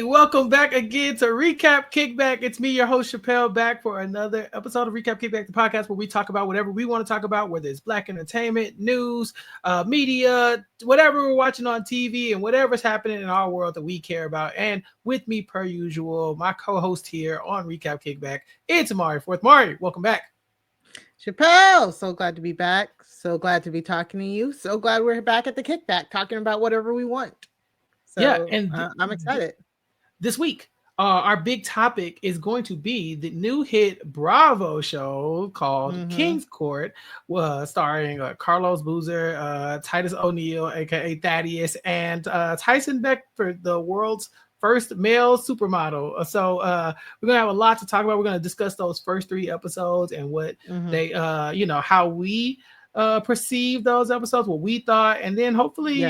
Welcome back again to Recap Kickback. It's me, your host, Chappell, back for another episode of Recap Kickback, the podcast where we talk about whatever we want to talk about, whether it's black entertainment, news, media, whatever we're watching on TV, and whatever's happening in our world that we care about. And with me, per usual, my co-host here on Recap Kickback, it's Mari. Mari, welcome back. Chappell, so glad to be back. So glad to be talking to you. So glad we're back at the Kickback, talking about whatever we want. So yeah, and I'm excited. This week, our big topic is going to be the new hit Bravo show called King's Court, starring Carlos Boozer, Titus O'Neil, aka Thaddeus, and Tyson Beckford, the world's first male supermodel. So we're gonna have a lot to talk about. We're gonna discuss those first 3 episodes and what they, how we perceive those episodes, what we thought, and then hopefully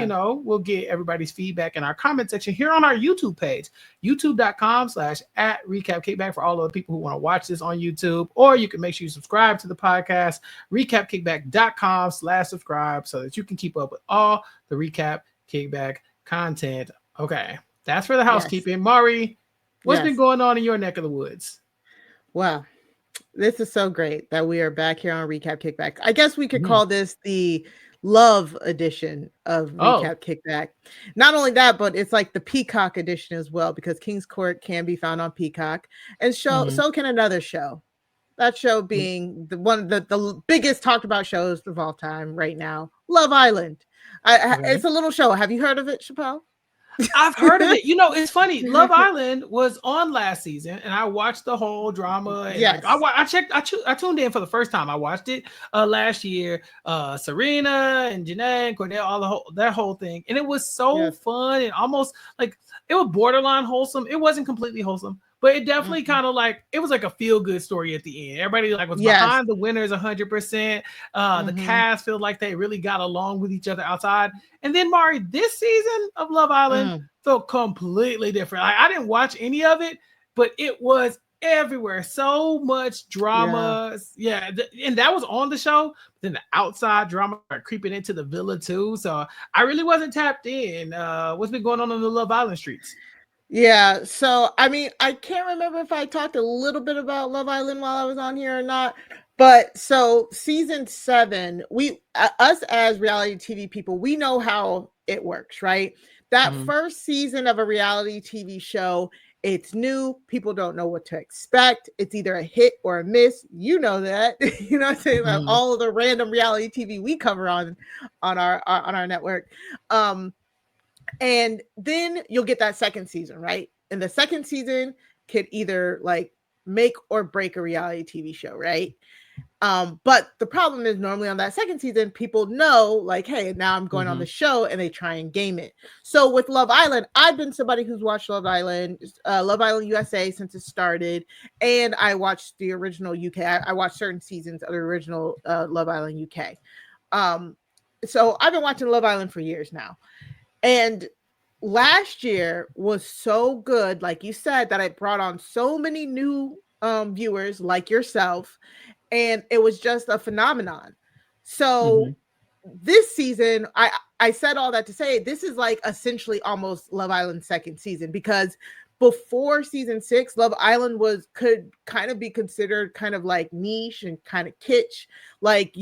we'll get everybody's feedback in our comment section here on our YouTube page, youtube.com/@recapkickback for all of the people who want to watch this on YouTube, or you can make sure you subscribe to the podcast, recapkickback.com/subscribe, so that you can keep up with all the Recap Kickback content. Okay, that's for the housekeeping. Yes. Mari, what's been going on in your neck of the woods? Wow. This is so great that we are back here on Recap Kickback. I guess we could call this the love edition of Recap Kickback. Not only that, but it's like the Peacock edition as well, because King's Court can be found on Peacock, and so can another show. That show being the biggest talked about shows of all time right now, Love Island. It's a little show. Have you heard of it, Chappell? I've heard of it. It's funny. Love Island was on last season, and I watched the whole drama. And I tuned in for the first time. I watched it last year. Serena and JaNa and Cordell, that whole thing, and it was so fun and almost like it was borderline wholesome. It wasn't completely wholesome, but it definitely kind of like it was like a feel good story at the end. Everybody like was behind the winners 100%. The cast felt like they really got along with each other outside. And then Mari, this season of Love Island felt completely different. I didn't watch any of it, but it was everywhere. So much drama. And that was on the show. Then the outside drama creeping into the villa too. So I really wasn't tapped in. What's been going on the Love Island streets? Yeah, so I mean, I can't remember if I talked a little bit about Love Island while I was on here or not, but so season 7, us as reality TV people, we know how it works, right? That first season of a reality TV show, it's new, people don't know what to expect. It's either a hit or a miss. You know that. You know what I'm saying? Like all of the random reality TV we cover on our network. And then you'll get that second season, right? And the second season could either like make or break a reality TV show, right? But the problem is normally on that second season, people know like, hey, now I'm going on the show, and they try and game it. So with Love Island, I've been somebody who's watched Love Island USA since it started. And I watched the original UK. I watched certain seasons of the original Love Island UK. So I've been watching Love Island for years now. And last year was so good, like you said, that it brought on so many new viewers like yourself. And it was just a phenomenon. So this season, I said all that to say this is like essentially almost Love Island's second season, because before season 6, Love Island could kind of be considered kind of like niche and kind of kitsch. Like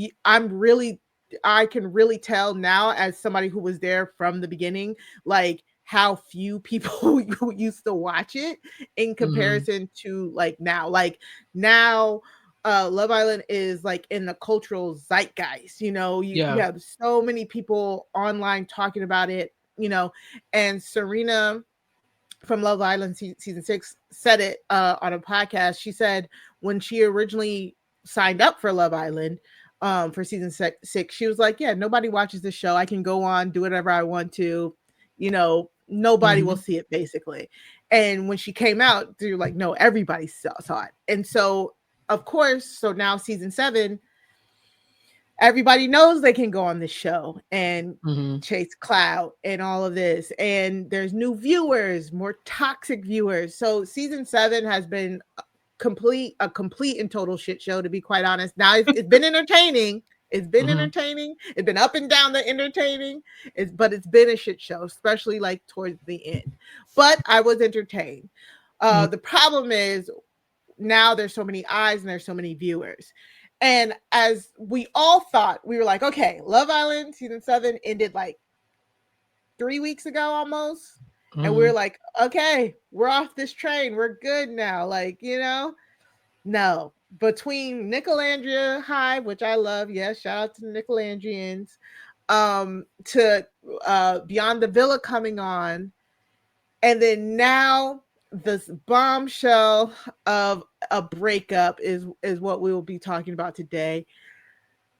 I can really tell now, as somebody who was there from the beginning, like how few people used to watch it in comparison to like now. Like now, Love Island is like in the cultural zeitgeist. You have so many people online talking about it. And Serena from Love Island season 6 said it on a podcast. She said when she originally signed up for Love Island, for season 6, she was like, yeah, nobody watches the show. I can go on, do whatever I want to, nobody will see it basically. And when she came out, they were like, no, everybody saw it. And so, of course, so now season 7, everybody knows they can go on the show and chase clout and all of this. And there's new viewers, more toxic viewers. So season 7 has been a complete and total shit show, to be quite honest. Now it's been entertaining. It's been entertaining. It's been up and down the entertaining. But it's been a shit show, especially like towards the end. But I was entertained. The problem is now there's so many eyes and there's so many viewers. And as we all thought, we were like, okay, Love Island season 7 ended like 3 weeks ago almost. And we were like, okay, we're off this train. We're good now. Like, no. Between Nicolandria Hive, which I love, yes, shout out to the Nicolandrians, to Beyond the Villa coming on, and then now this bombshell of a breakup is what we will be talking about today.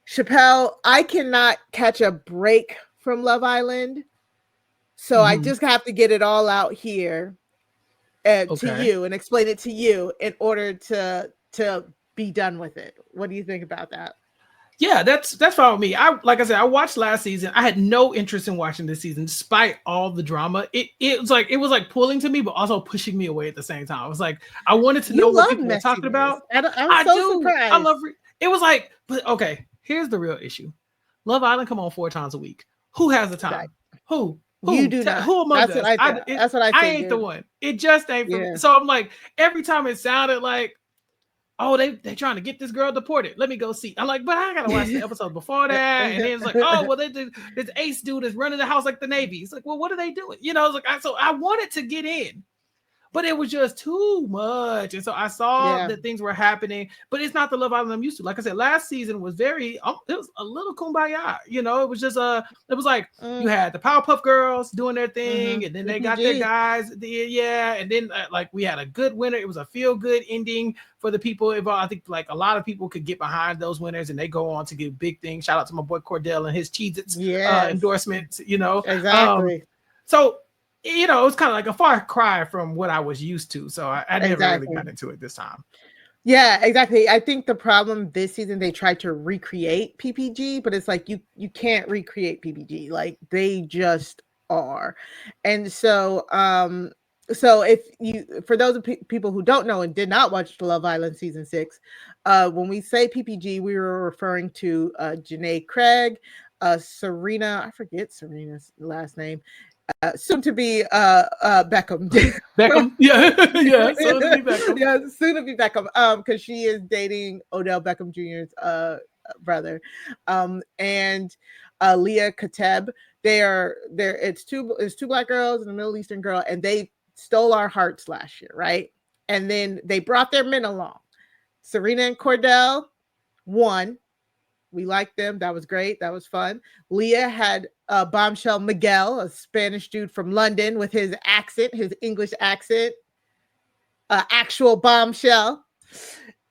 Chappell, I cannot catch a break from Love Island, so I just have to get it all out here to you and explain it to you in order to be done with it. What do you think about that? Yeah, that's fine with me. Like I said, I watched last season. I had no interest in watching this season, despite all the drama. It was like pulling to me, but also pushing me away at the same time. I was like, I wanted to know what people were talking about. I'm so surprised. I love it. Was like, but okay, here's the real issue. Love Island come on 4 times a week. Who has the time? Right. Who? You do not. Who among us? That's what I think. I ain't the one. It just ain't for me. So I'm like, every time it sounded like, oh, they trying to get this girl deported. Let me go see. I'm like, but I gotta watch the episode before that. And then it's like, oh, well, this ace dude is running the house like the Navy. It's like, well, what are they doing? It's like, so I wanted to get in, but it was just too much. And so I saw that things were happening, but it's not the Love Island I'm used to. Like I said, last season was it was a little kumbaya. It was just it was like you had the Powerpuff Girls doing their thing, and then they got their guys. And then like we had a good winner. It was a feel good ending for the people involved. I think like a lot of people could get behind those winners, and they go on to get big things. Shout out to my boy Cordell and his Cheez-Its endorsements. Exactly. So. It was kind of like a far cry from what I was used to. So I never really got into it this time. Yeah, exactly. I think the problem this season, they tried to recreate PPG, but it's like you can't recreate PPG. Like they just are. And so if for those people who don't know and did not watch Love Island season 6, when we say PPG, we were referring to JaNa Craig, Serena, I forget Serena's last name, soon to be Beckham. Soon to be Beckham. Soon to be Beckham. Because she is dating Odell Beckham Jr.'s brother. And Leah Kateb. It's two Black girls and a Middle Eastern girl, and they stole our hearts last year, right? And then they brought their men along. Serena and Cordell won. We liked them. That was great. That was fun. Leah had bombshell Miguel, a Spanish dude from London with his accent, his English accent, actual bombshell.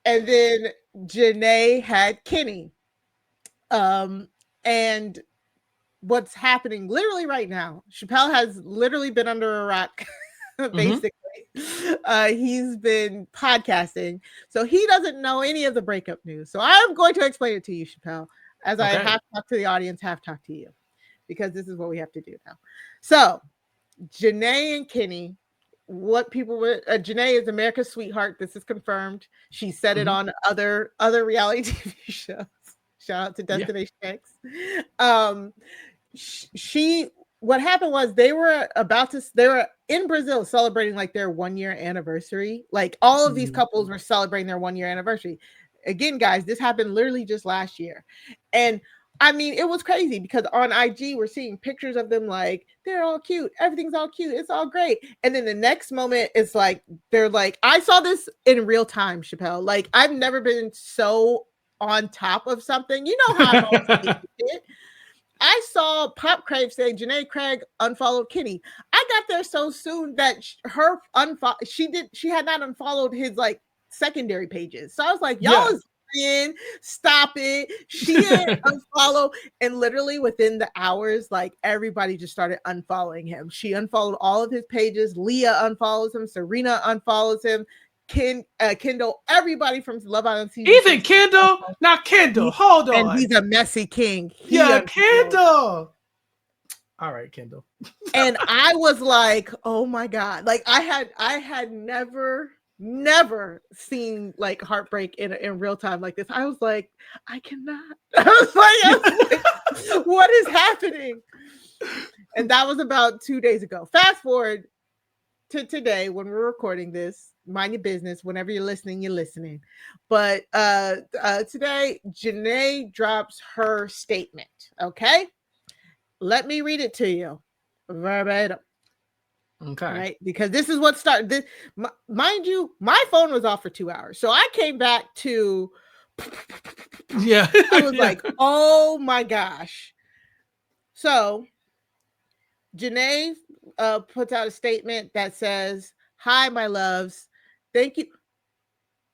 And then JaNa had Kenny. And what's happening literally right now, Chappell has literally been under a rock, basically. He's been podcasting, so he doesn't know any of the breakup news. So I'm going to explain it to you, Chappell, as I have talked to the audience, have talked to you, because this is what we have to do now. So JaNa and Kenny, what people were JaNa is America's sweetheart. This is confirmed. She said it on other reality TV shows. Shout out to Destination X. What happened was they were in Brazil celebrating like their 1-year anniversary. Like all of these couples were celebrating their 1-year anniversary. Again, guys, this happened literally just last year. And I mean, it was crazy because on IG, we're seeing pictures of them like, they're all cute. Everything's all cute. It's all great. And then the next moment, it's like, they're like, I saw this in real time, Chappell. Like, I've never been so on top of something. You know how I'm always it. I saw Pop Crave say JaNa Craig unfollowed Kenny. I got there so soon that she had not unfollowed his like secondary pages. So I was like, y'all is in, stop it. She didn't unfollow, and literally within the hours, like everybody just started unfollowing him. She unfollowed all of his pages. Leah unfollows him. Serena unfollows him. Kendall, everybody from Love Island season. Even Kendall, not Kendall. Hold on, and he's a messy king. Kendall. All right, Kendall. And I was like, oh my god! Like I had never never seen like heartbreak in real time like this. I was like, I cannot. I was like, what is happening? And that was about 2 days ago. Fast forward to today when we're recording this. Mind your business. Whenever you're listening. But today, JaNa drops her statement. Okay, let me read it to you verbatim. Okay. Right, because this is what started this. Mind you, my phone was off for 2 hours, so I came back to. Yeah, I was like, oh my gosh. So JaNa puts out a statement that says, "Hi, my loves. Thank you."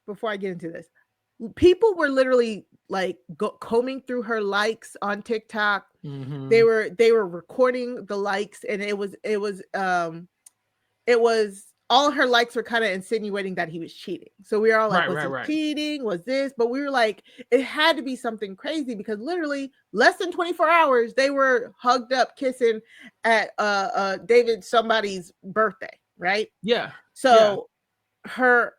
Before I get into this, people were literally like combing through her likes on TikTok. Mm-hmm. They were recording the likes, and it was all her likes were kind of insinuating that he was cheating. So we were all like, was he cheating? Was this? But we were like, it had to be something crazy because literally less than 24 hours, they were hugged up, kissing at David somebody's birthday, right? Yeah. So her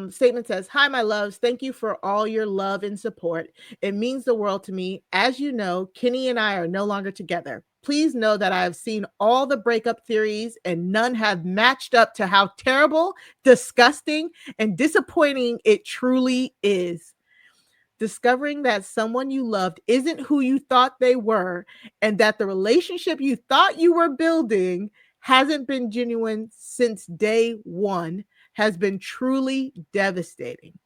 statement says, "Hi, my loves. Thank you for all your love and support. It means the world to me. As you know, Kenny and I are no longer together. Please know that I have seen all the breakup theories and none have matched up to how terrible, disgusting, and disappointing it truly is. Discovering that someone you loved isn't who you thought they were, and that the relationship you thought you were building hasn't been genuine since day one has been truly devastating.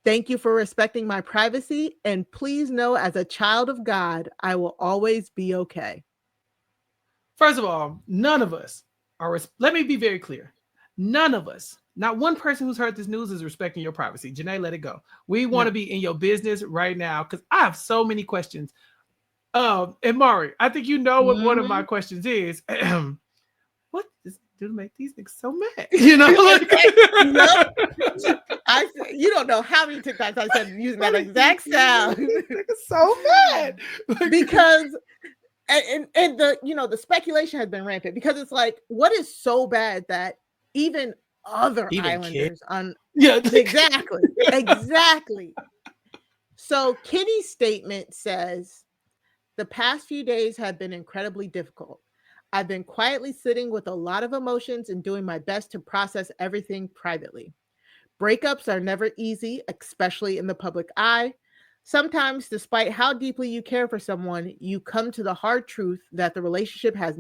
Thank you for respecting my privacy, and please know as a child of God, I will always be okay." First of all, none of us are, let me be very clear. None of us, not one person who's heard this news is respecting your privacy. JaNa, let it go. We want to be in your business right now because I have so many questions. And Mari, I think you know what one of my questions is. What does do to make these niggas so mad? You know, like, you don't know how many TikToks I said using that exact sound. Niggas so mad because and the the speculation has been rampant because it's like, what is so bad that even other Islanders on exactly. So Kenny's statement says, "The past few days have been incredibly difficult. I've been quietly sitting with a lot of emotions and doing my best to process everything privately. Breakups are never easy, especially in the public eye. Sometimes, despite how deeply you care for someone, you come to the hard truth that the relationship was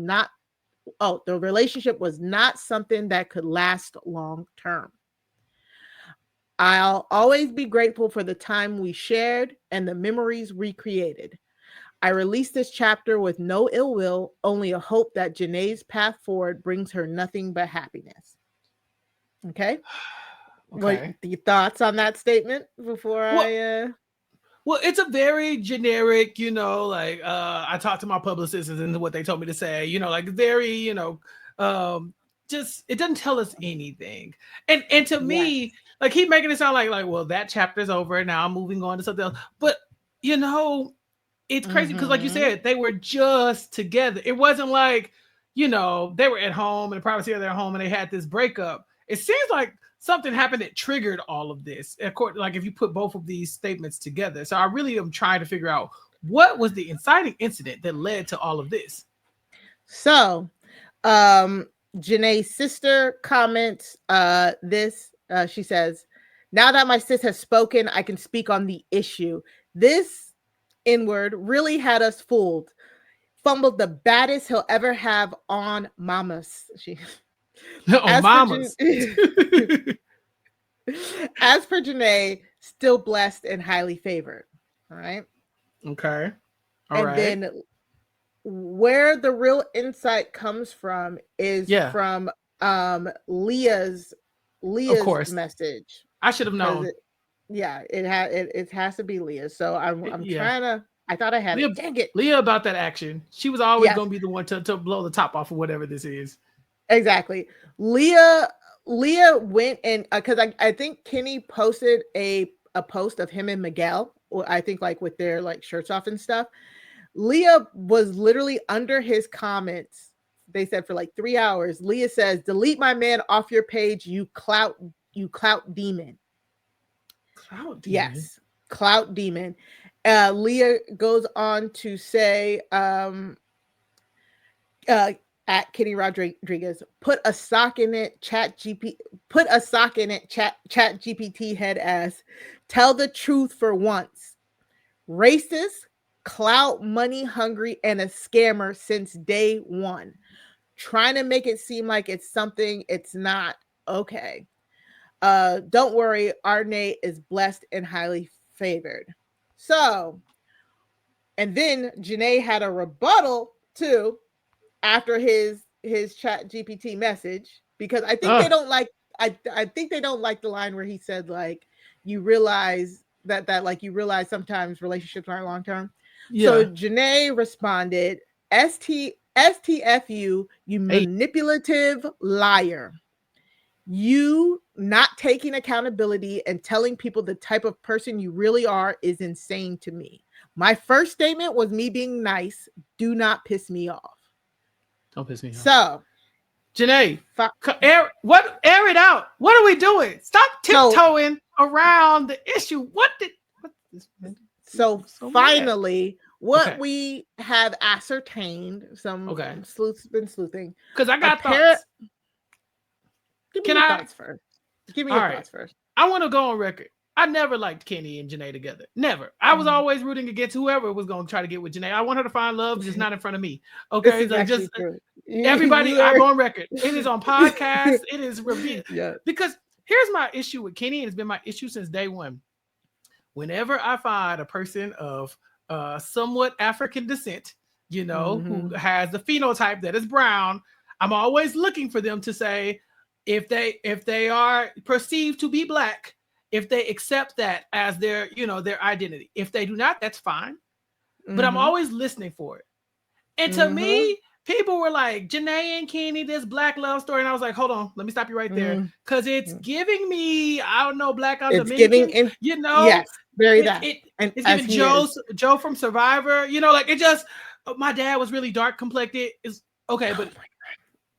not something that could last long term. I'll always be grateful for the time we shared and the memories we created. I released this chapter with no ill will, only a hope that JaNa's path forward brings her nothing but happiness." Okay. What the thoughts on that statement before Well, it's a very generic, like I talked to my publicist and what they told me to say, like very, just it doesn't tell us anything. And to me, like he's making it sound like, well, that chapter's over and now I'm moving on to something else. But it's crazy because like you said, they were just together. It wasn't like, they were at home in the privacy of their home and they had this breakup. It seems like something happened that triggered all of this. Like if you put both of these statements together. So I really am trying to figure out what was the inciting incident that led to all of this. So, JaNa's sister comments this. She says, "Now that my sis has spoken, I can speak on the issue. This N-word really had us fooled. Fumbled the baddest he'll ever have on mamas." Mamas. As for JaNa, still blessed and highly favored. All right. Okay. Then where the real insight comes from is from Leah's message. I should have known. It has to be Leah. So I'm trying to. I thought I had Leah, it. Dang it. Leah about that action. She was always going to be the one to blow the top off of whatever this is. Exactly. Leah went and because I think Kenny posted a post of him and Miguel, or I think like with their like shirts off and stuff. Leah was literally under his comments. They said for like 3 hours. Leah says, "Delete my man off your page, you clout you clout demon. Clout demon? Yes, clout demon. Leah goes on to say, at Kenny Rodriguez, put a sock in it, chat GPT head ass. Tell the truth for once. Racist, clout money hungry, and a scammer since day one. Trying to make it seem like it's something it's not. Okay. Don't worry, Arne is blessed and highly favored. So, and then JaNa had a rebuttal too after his chat GPT message, because I think they don't like I think they don't like the line where he said like you realize that like you realize sometimes relationships aren't long term. Yeah. So JaNa responded, STFU, you manipulative liar. You not taking accountability and telling people the type of person you really are is insane to me. My first statement was me being nice. Do not piss me off. Don't piss me off. So, JaNa, air it out. What are we doing? Stop tiptoeing around the issue. So finally, what we have ascertained, some sleuths been sleuthing. Because I got thoughts. Give me your thoughts first. Give me your thoughts first. I want to go on record. I never liked Kenny and JaNa together. Never. I was always rooting against whoever was going to try to get with JaNa. I want her to find love, just not in front of me. Okay, like just everybody. I go on record. It is on podcasts. It is reviewed. Yeah. Because here's my issue with Kenny, and it's been my issue since day one. Whenever I find a person of somewhat African descent, you know, who has the phenotype that is brown, I'm always looking for them to say, if they are perceived to be black, if they accept that as their, you know, their identity. If they do not, that's fine. But I'm always listening for it. And to me, people were like, JaNa and Kenny, this black love story. And I was like, hold on, let me stop you right there. Because it's giving me, I don't know, black on Dominican, you know. Yes, very it's giving Joe from Survivor, you know, like it just, my dad was really dark complected. Is okay,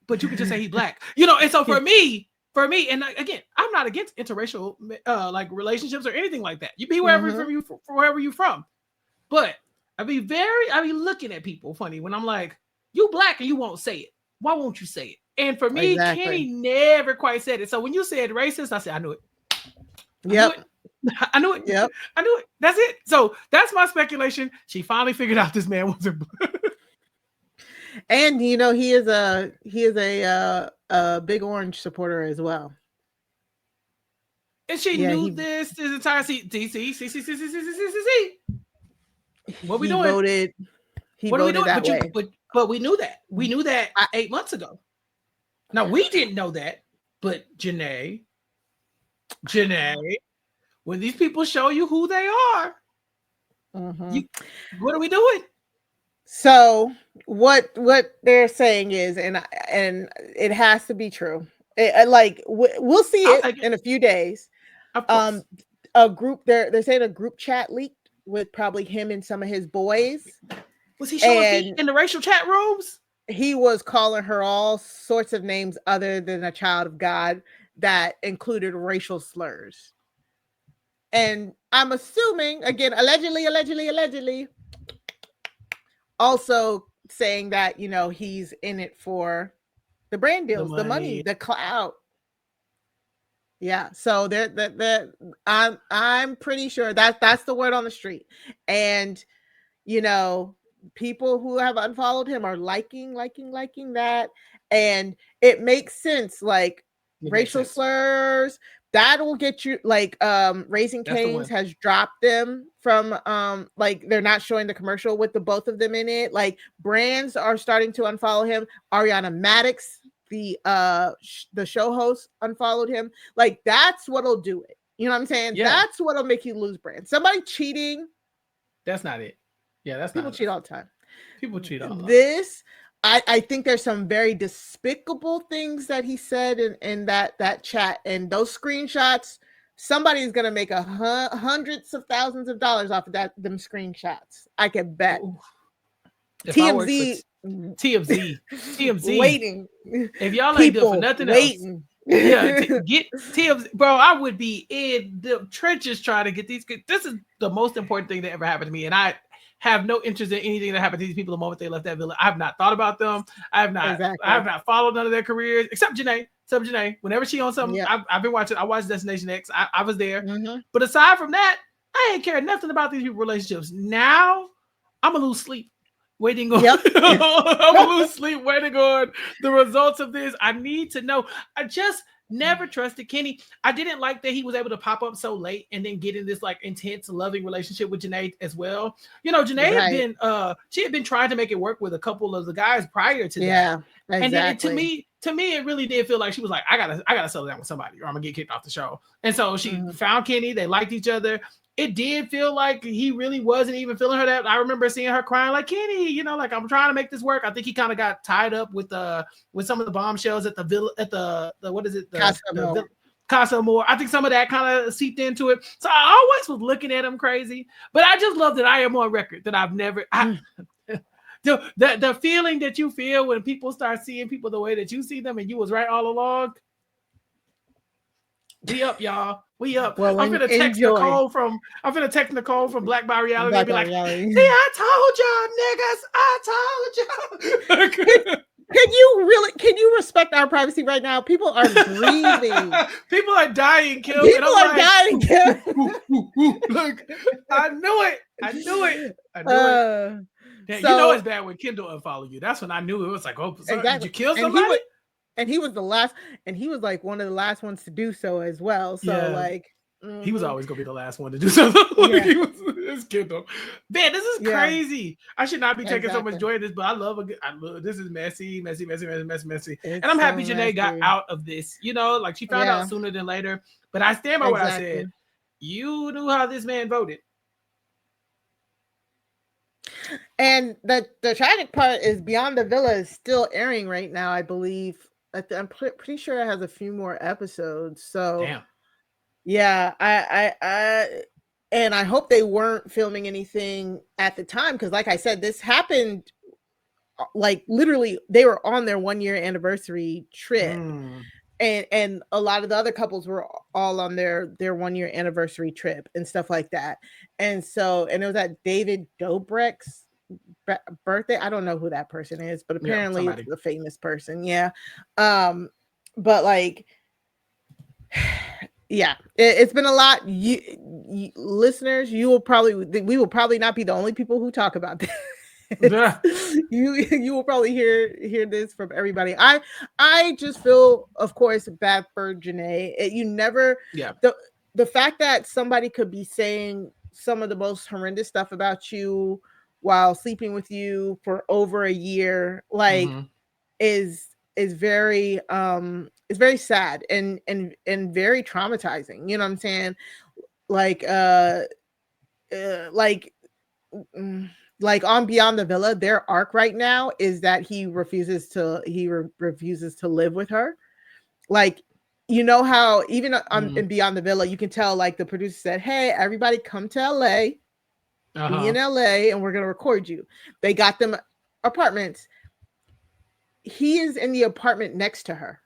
but you could just say he's black, you know. And so for me, and again, I'm not against interracial like relationships or anything like that. You be wherever wherever you're from, but I be looking at people funny when I'm like, you black and you won't say it. Why won't you say it? And for me, Kenny never quite said it. So when you said racist, I said, I knew it. I knew it. Yep. I knew it. That's it. So that's my speculation. She finally figured out this man wasn't black. And you know, he is a Big Orange supporter as well. And she knew this entire DC. What we doing? He voted that way. But we knew that. We knew that 8 months ago. Now we didn't know that, but JaNa, when these people show you who they are, what are we doing? So what they're saying is, and it has to be true. We'll see it in a few days. A group they're saying a group chat leaked with probably him and some of his boys. Was he showing in the racial chat rooms? He was calling her all sorts of names other than a child of God that included racial slurs. And I'm assuming, again, allegedly, also saying that, you know, he's in it for the brand deals, the money, the clout. Yeah, so I'm pretty sure that's the word on the street. And, you know, people who have unfollowed him are liking that. And it makes sense, like racial slurs. That will get you, like, Raising Cane's has dropped them from, like, they're not showing the commercial with the both of them in it. Like, brands are starting to unfollow him. Ariana Madix, the show host, unfollowed him. Like, that's what'll do it. You know what I'm saying? Yeah. That's what'll make you lose brands. Somebody cheating. That's not it. Yeah, that's people cheat all the time. People cheat all the time. This, I think there's some very despicable things that he said in that chat, and those screenshots. Somebody's gonna make hundreds of thousands of dollars off of them screenshots. I can bet. TMZ waiting. If y'all ain't doing for nothing else, Yeah, get TMZ, bro. I would be in the trenches trying to get these. This is the most important thing that ever happened to me, and I have no interest in anything that happened to these people the moment they left that villa. I have not thought about them. I have not followed none of their careers except JaNa. Whenever she on something, I've been watching. I watched Destination X. I was there, but aside from that, I ain't cared nothing about these people's relationships. Now I'm gonna lose sleep waiting on. I'm gonna lose sleep waiting on the results of this. I need to know. I just never trusted Kenny. I didn't like that he was able to pop up so late and then get in this like intense, loving relationship with JaNa as well. You know, JaNa had been she had been trying to make it work with a couple of the guys prior to that. Exactly. And then to me, it really did feel like she was like, I gotta settle down with somebody or I'm gonna get kicked off the show. And so she found Kenny. They liked each other. It did feel like he really wasn't even feeling her that. I remember seeing her crying like, Kenny, you know, like I'm trying to make this work. I think he kind of got tied up with some of the bombshells at the villa, at the what is it? Casa Amor. I think some of that kind of seeped into it. So I always was looking at him crazy, but I just love that I am on record that I've never, the feeling that you feel when people start seeing people the way that you see them and you was right all along. We up, y'all. We up. Well, I'm gonna text Nicole from Black by Reality and be like, see, I told y'all, niggas. Can you respect our privacy right now? People are breathing. People are dying, Kim. People are dying, Kim. Look, I knew it. Yeah, you know it's bad when Kendall unfollow you. That's when I knew it was like, oh, exactly. Did you kill somebody? And he was like one of the last ones to do so as well. So he was always gonna be the last one to do something. It's Kendall. Man, this is crazy. I should not be taking so much joy in this, but I love this is messy. And I'm happy JaNa got out of this. You know, like she found out sooner than later. But I stand by what I said. You knew how this man voted. And the tragic part is Beyond the Villa is still airing right now, I believe. I'm pretty sure it has a few more episodes. So, yeah, I hope they weren't filming anything at the time because, like I said, this happened like literally they were on their 1-year anniversary trip, and a lot of the other couples were all on their 1-year anniversary trip and stuff like that. And so, and it was at David Dobrik's birthday. I don't know who that person is, but apparently it's a famous person. But like, it's been a lot. You listeners, we will probably not be the only people who talk about this. You will probably hear this from everybody. I just feel, of course, bad for JaNa. You never the fact that somebody could be saying some of the most horrendous stuff about you while sleeping with you for over a year, like is very it's very sad and very traumatizing. You know what I'm saying? Like on Beyond the Villa, their arc right now is that he refuses to live with her. Like, you know how even in Beyond the Villa, you can tell like the producer said, hey, everybody come to LA. Be in LA and we're gonna record you. They got them apartments. He is in the apartment next to her.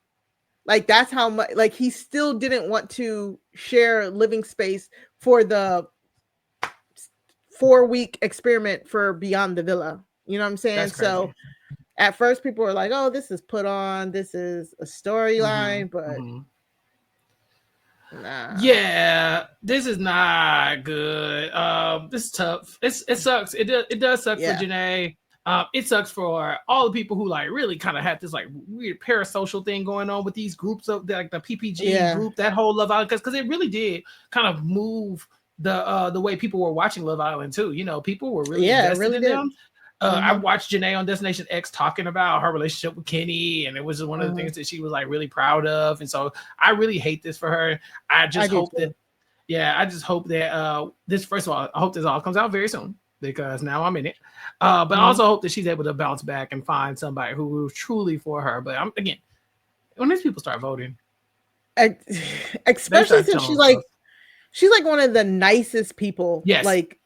Like that's how much like he still didn't want to share living space for the 4-week experiment for Beyond the Villa. You know what I'm saying? So at first people were like, oh, this is put on, this is a storyline, but nah. Yeah, this is not good. This is tough. It sucks. It does suck for JaNa. It sucks for all the people who like really kind of had this like weird parasocial thing going on with these groups of like the PPG group, that whole Love Island, because it really did kind of move the way people were watching Love Island too. You know, people were really invested in them. I watched JaNa on Destination X talking about her relationship with Kenny, and it was one of the things that she was like really proud of. And so I really hate this for her. I just hope that this, first of all, I hope this all comes out very soon because now I'm in it. But I also hope that she's able to bounce back and find somebody who will truly for her. But again, when these people start voting, especially since she's like one of the nicest people, like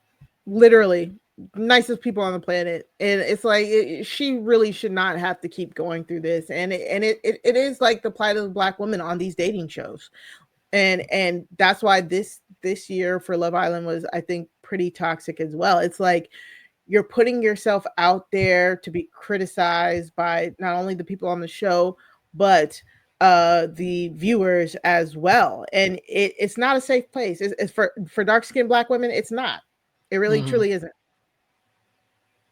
literally. nicest people on the planet, and it's like she really should not have to keep going through this, and it is like the plight of the Black woman on these dating shows, and that's why this year for Love Island was, I think, pretty toxic as well. It's like you're putting yourself out there to be criticized by not only the people on the show, but the viewers as well, and it's not a safe place. It's for dark-skinned Black women. It's not. It really truly isn't.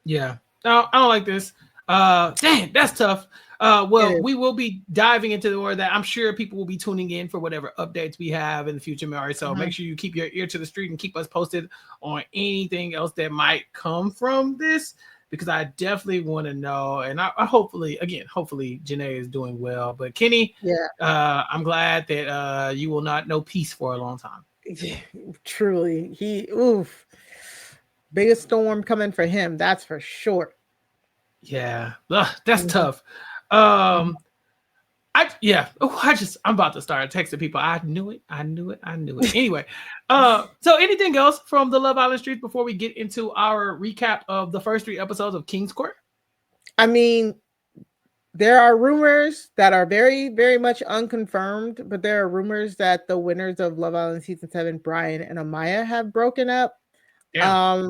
Yeah. No, I don't like this. Dang, that's tough. Well, we will be diving into the more of that. I'm sure people will be tuning in for whatever updates we have in the future, Mari. So make sure you keep your ear to the street and keep us posted on anything else that might come from this, because I definitely want to know. And I hopefully JaNa is doing well. But Kenny, I'm glad that you will not know peace for a long time. Truly, biggest storm coming for him, that's for sure. Yeah, that's tough. I'm about to start texting people. I knew it. Anyway, so anything else from the Love Island streets before we get into our recap of the first 3 episodes of King's Court? I mean, there are rumors that are very, very much unconfirmed, but there are rumors that the winners of Love Island season 7, Brian and Amaya, have broken up. Yeah.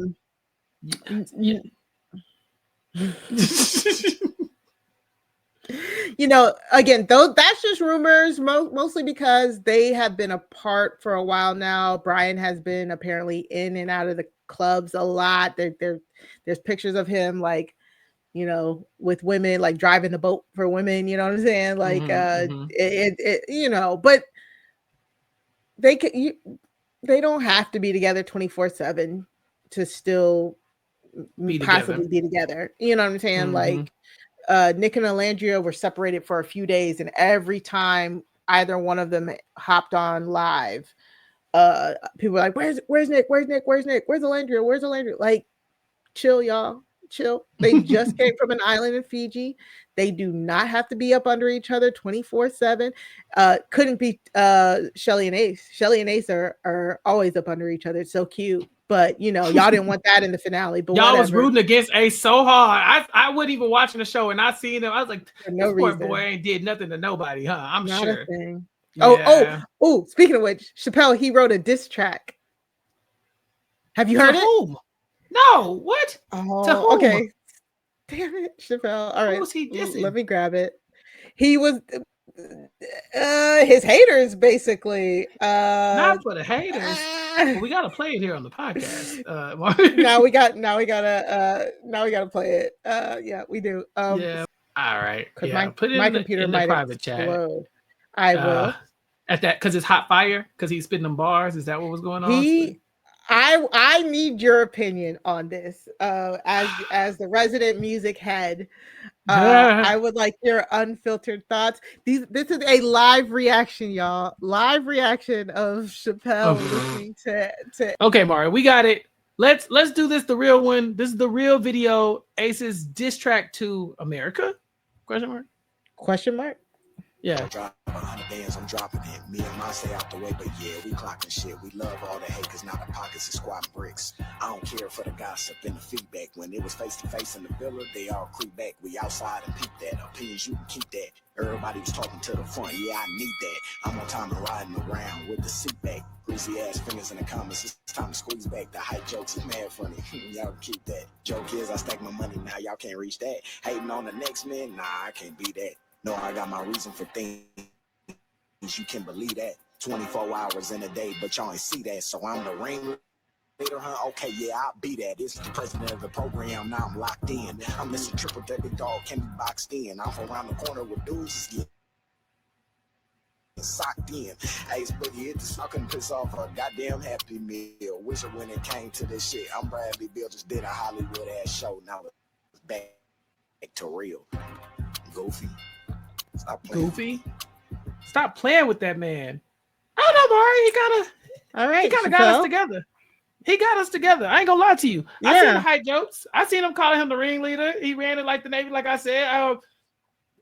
You know, again, though, that's just rumors, mostly because they have been apart for a while now. Brian has been apparently in and out of the clubs a lot. There's pictures of him, like, you know, with women, like driving the boat for women. You know what I'm saying? Like, you know, but they don't have to be together 24/7 to still possibly be together. You know what I'm saying? Like, Nick and Alandria were separated for a few days, and every time either one of them hopped on live, people were like, where's Nick? Where's Alandria? Like, chill, y'all. Chill. They just came from an island in Fiji. They do not have to be up under each other 24/7. Couldn't be Shelly and Ace. Shelly and Ace are always up under each other. It's so cute. But, you know, y'all didn't want that in the finale. But y'all was rooting against Ace so hard. I wasn't even watching the show and I seen him. I was like, this poor boy ain't did nothing to nobody, huh? I'm not sure. A thing. Oh, speaking of which, Chappell, he wrote a diss track. Have you heard it? Whom? No, what? Oh, to whom? Okay. Damn it, Chappell. All right. Who was he dissing? Let me grab it. He was his haters, basically. Not for the haters. Well, we gotta play it here on the podcast. now we gotta play it. Yeah, we do. Yeah. All right. Yeah. Put it in the private chat. I will. At that, because it's hot fire, because he's spitting them bars. Is that what was going on? I need your opinion on this. As the resident music head, I would like your unfiltered thoughts. This is a live reaction, y'all. Live reaction of Chappell listening to. Okay, Mari, we got it. Let's do this. The real one. This is the real video. Ace's diss track to America? Question mark. Yeah. I'm dropping 100 bands, I'm dropping it. Me and mine stay out the way, but yeah, we clocking shit. We love all the hate, cause now the pockets is squatting bricks. I don't care for the gossip and the feedback. When it was face to face in the villa, they all creep back. We outside and peep that. Opinions, you can keep that. Everybody was talking to the front, yeah, I need that. I'm on time and riding around with the seat back. Greasy ass fingers in the comments, it's time to squeeze back. The hype jokes is mad funny, y'all can keep that. Joke is, I stack my money, now y'all can't reach that. Hating on the next man, nah, I can't be that. No, I got my reason for things, you can believe that. 24 hours in a day, but y'all ain't see that. So I'm the ringleader, huh? Okay, yeah, I'll be that. This is the president of the program, now I'm locked in. I'm Mr. Triple Debbie Dog, can be boxed in. I'm from around the corner with dudes getting socked in. Hey, but hit this, I couldn't piss off a goddamn Happy Meal. Wish it when it came to this shit. I'm Bradley Bill, just did a Hollywood ass show. Now it's back to real. Goofy. Goofy? Stop playing with that man. I don't know, Mari. He kind of got us together. He got us together. I ain't gonna lie to you. Yeah. I seen the hype jokes. I seen him calling him the ringleader. He ran it like the Navy, like I said. I don't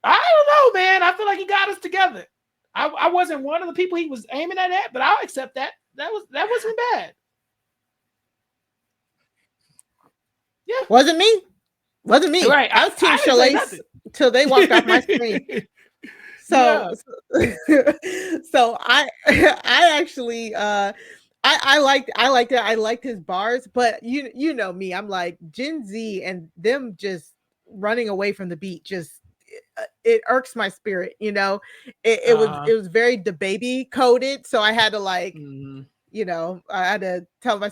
know, man. I feel like he got us together. I wasn't one of the people he was aiming at, but I'll accept that. That wasn't bad. Yeah. Wasn't me. Right. I was Team Shalace till they walked off my screen. So, so I actually I liked it. I liked his bars, but you know me, I'm like Gen Z and them just running away from the beat. Just it irks my spirit. You know, it was very DaBaby coded, so I had to like. You know, I had to tell my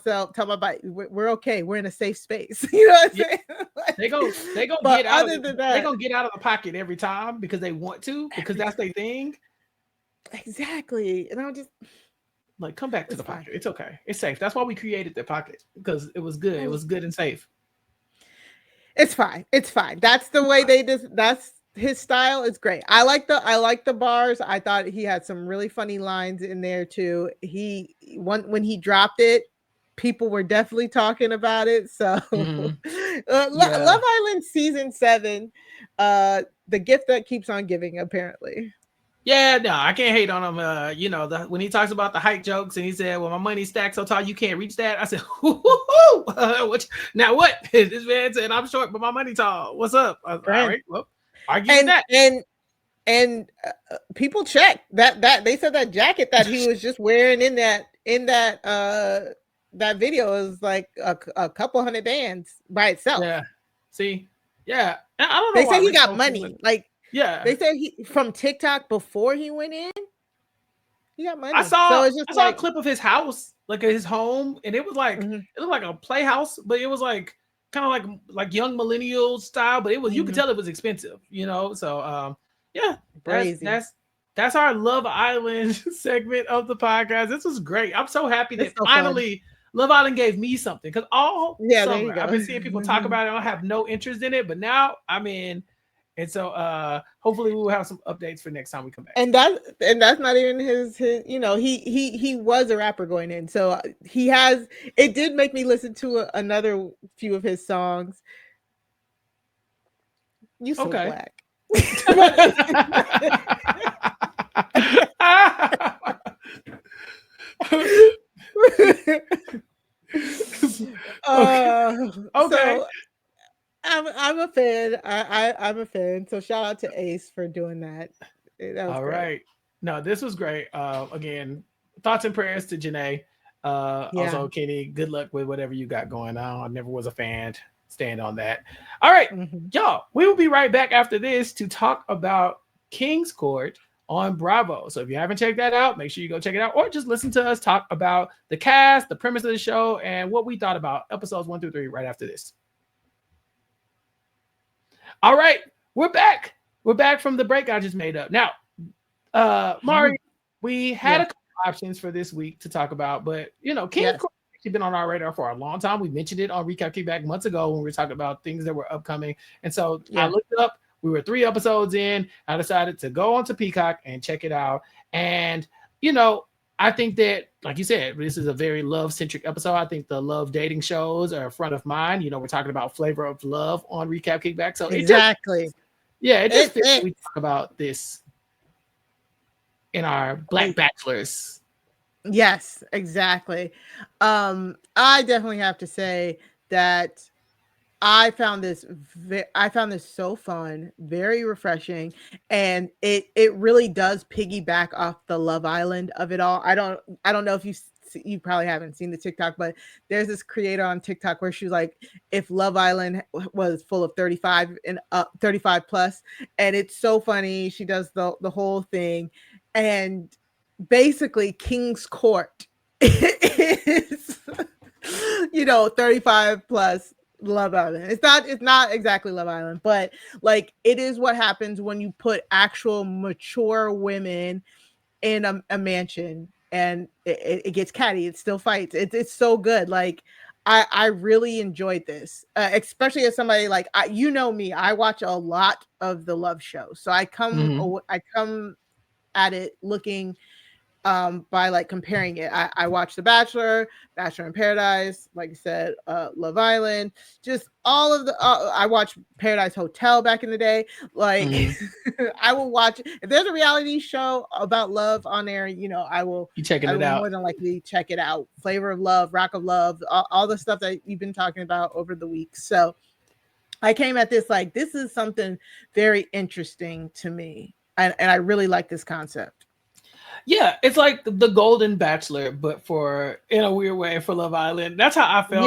body, we're okay. We're in a safe space. You know what I'm saying? Like, they gonna get out of that, they gonna get out of the pocket every time because they want to, because that's their thing. Exactly. And I'm just like, come back to the pocket. It's okay. It's safe. That's why we created the pocket, because it was good. It was good and safe. It's fine. It's fine. That's the way that's his style is great. I like the bars. I thought he had some really funny lines in there too. When he dropped it, people were definitely talking about it. So Love Island season 7, the gift that keeps on giving, apparently. Yeah, no, I can't hate on him. You know, when he talks about the height jokes and he said, well, my money stacked so tall you can't reach that. I said, now what? This man said, I'm short, but my money tall. What's up? All right, well, argue that. And people check that they said that jacket that he was just wearing in that video is like a couple hundred bands by itself. Yeah. See, yeah. I don't know. They say he got money. Like, yeah. They said he from TikTok before he went in. He got money. I saw a clip of his house, like his home, and it was like it looked like a playhouse, but it was like kind of like young millennial style, but it was you could tell it was expensive, you know. So yeah, that's our Love Island segment of the podcast. This was great. I'm so happy that finally Love Island gave me something, because all summer I've been seeing people talk about it. I don't have no interest in it, but now I'm in. And so hopefully we will have some updates for next time we come back. And that's not even his you know, he was a rapper going in. So it did make me listen to another few of his songs. You so black. Okay. So, I'm a fan. I'm a fan. So shout out to Ace for doing that. That was great. Right. No, this was great. Again, thoughts and prayers to JaNa. Also, Kenny, good luck with whatever you got going on. I never was a fan. Stand on that. All right, y'all. We will be right back after this to talk about King's Court on Bravo. So if you haven't checked that out, make sure you go check it out, or just listen to us talk about the cast, the premise of the show, and what we thought about episodes 1 through 3 right after this. All right, we're back. We're back from the break I just made up. Now, Mari, we had a couple options for this week to talk about, but you know, King's Court has actually been on our radar for a long time. We mentioned it on Recap Kickback months ago when we were talking about things that were upcoming. And so I looked it up. We were 3 episodes in. I decided to go onto Peacock and check it out. And, you know, I think that, like you said, this is a very love-centric episode. I think the love dating shows are front of mind. You know, we're talking about flavor of love on Recap Kickback. So it just fits we talk about this in our Black Bachelors. Yes, exactly. I definitely have to say that I found this so fun, very refreshing, and it really does piggyback off the Love Island of it all. I don't know if you probably haven't seen the TikTok, but there's this creator on TikTok where she's like, if Love Island was full of 35 plus, and it's so funny. She does the whole thing, and basically King's Court is 35 plus Love Island. It's not exactly Love Island, but like it is what happens when you put actual mature women in a mansion, and it gets catty. It still fights. It's so good. Like I really enjoyed this, especially as somebody like me. I watch a lot of the love shows, so I come at it looking by like comparing it. I watched The Bachelor, Bachelor in Paradise, like I said, Love Island, just all of the I watched Paradise Hotel back in the day. Like I will watch if there's a reality show about love on there, you know, I will more than likely check it out. Flavor of Love, Rock of Love, all the stuff that you've been talking about over the weeks. So I came at this like this is something very interesting to me. And I really like this concept. Yeah, it's like the Golden Bachelor, but for in a weird way for Love Island. That's how I felt.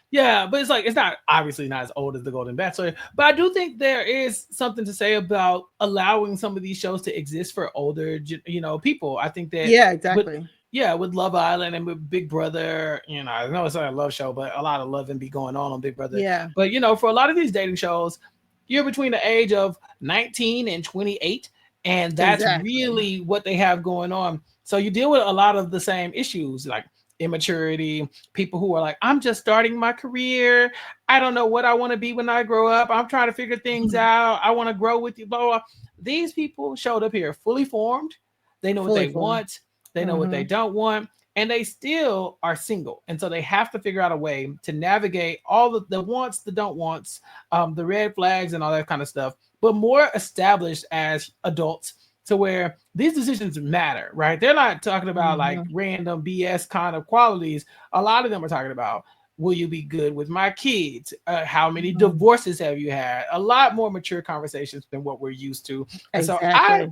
Yeah. But it's like it's not obviously not as old as the Golden Bachelor, but I do think there is something to say about allowing some of these shows to exist for older, you know, people. I think that exactly. With Love Island and with Big Brother, you know, I know it's not a love show, but a lot of love and be going on Big Brother. Yeah. But you know, for a lot of these dating shows, you're between the age of 19 and 28. And that's really what they have going on. So you deal with a lot of the same issues like immaturity, people who are like, I'm just starting my career. I don't know what I want to be when I grow up. I'm trying to figure things out. I want to grow with you, blah, blah, blah. These people showed up here fully formed. They know what they want. They know what they don't want. And they still are single. And so they have to figure out a way to navigate all the wants, the don't wants, the red flags and all that kind of stuff, but more established as adults to where these decisions matter, right? They're not talking about like random BS kind of qualities. A lot of them are talking about, will you be good with my kids? How many divorces have you had? A lot more mature conversations than what we're used to. And so I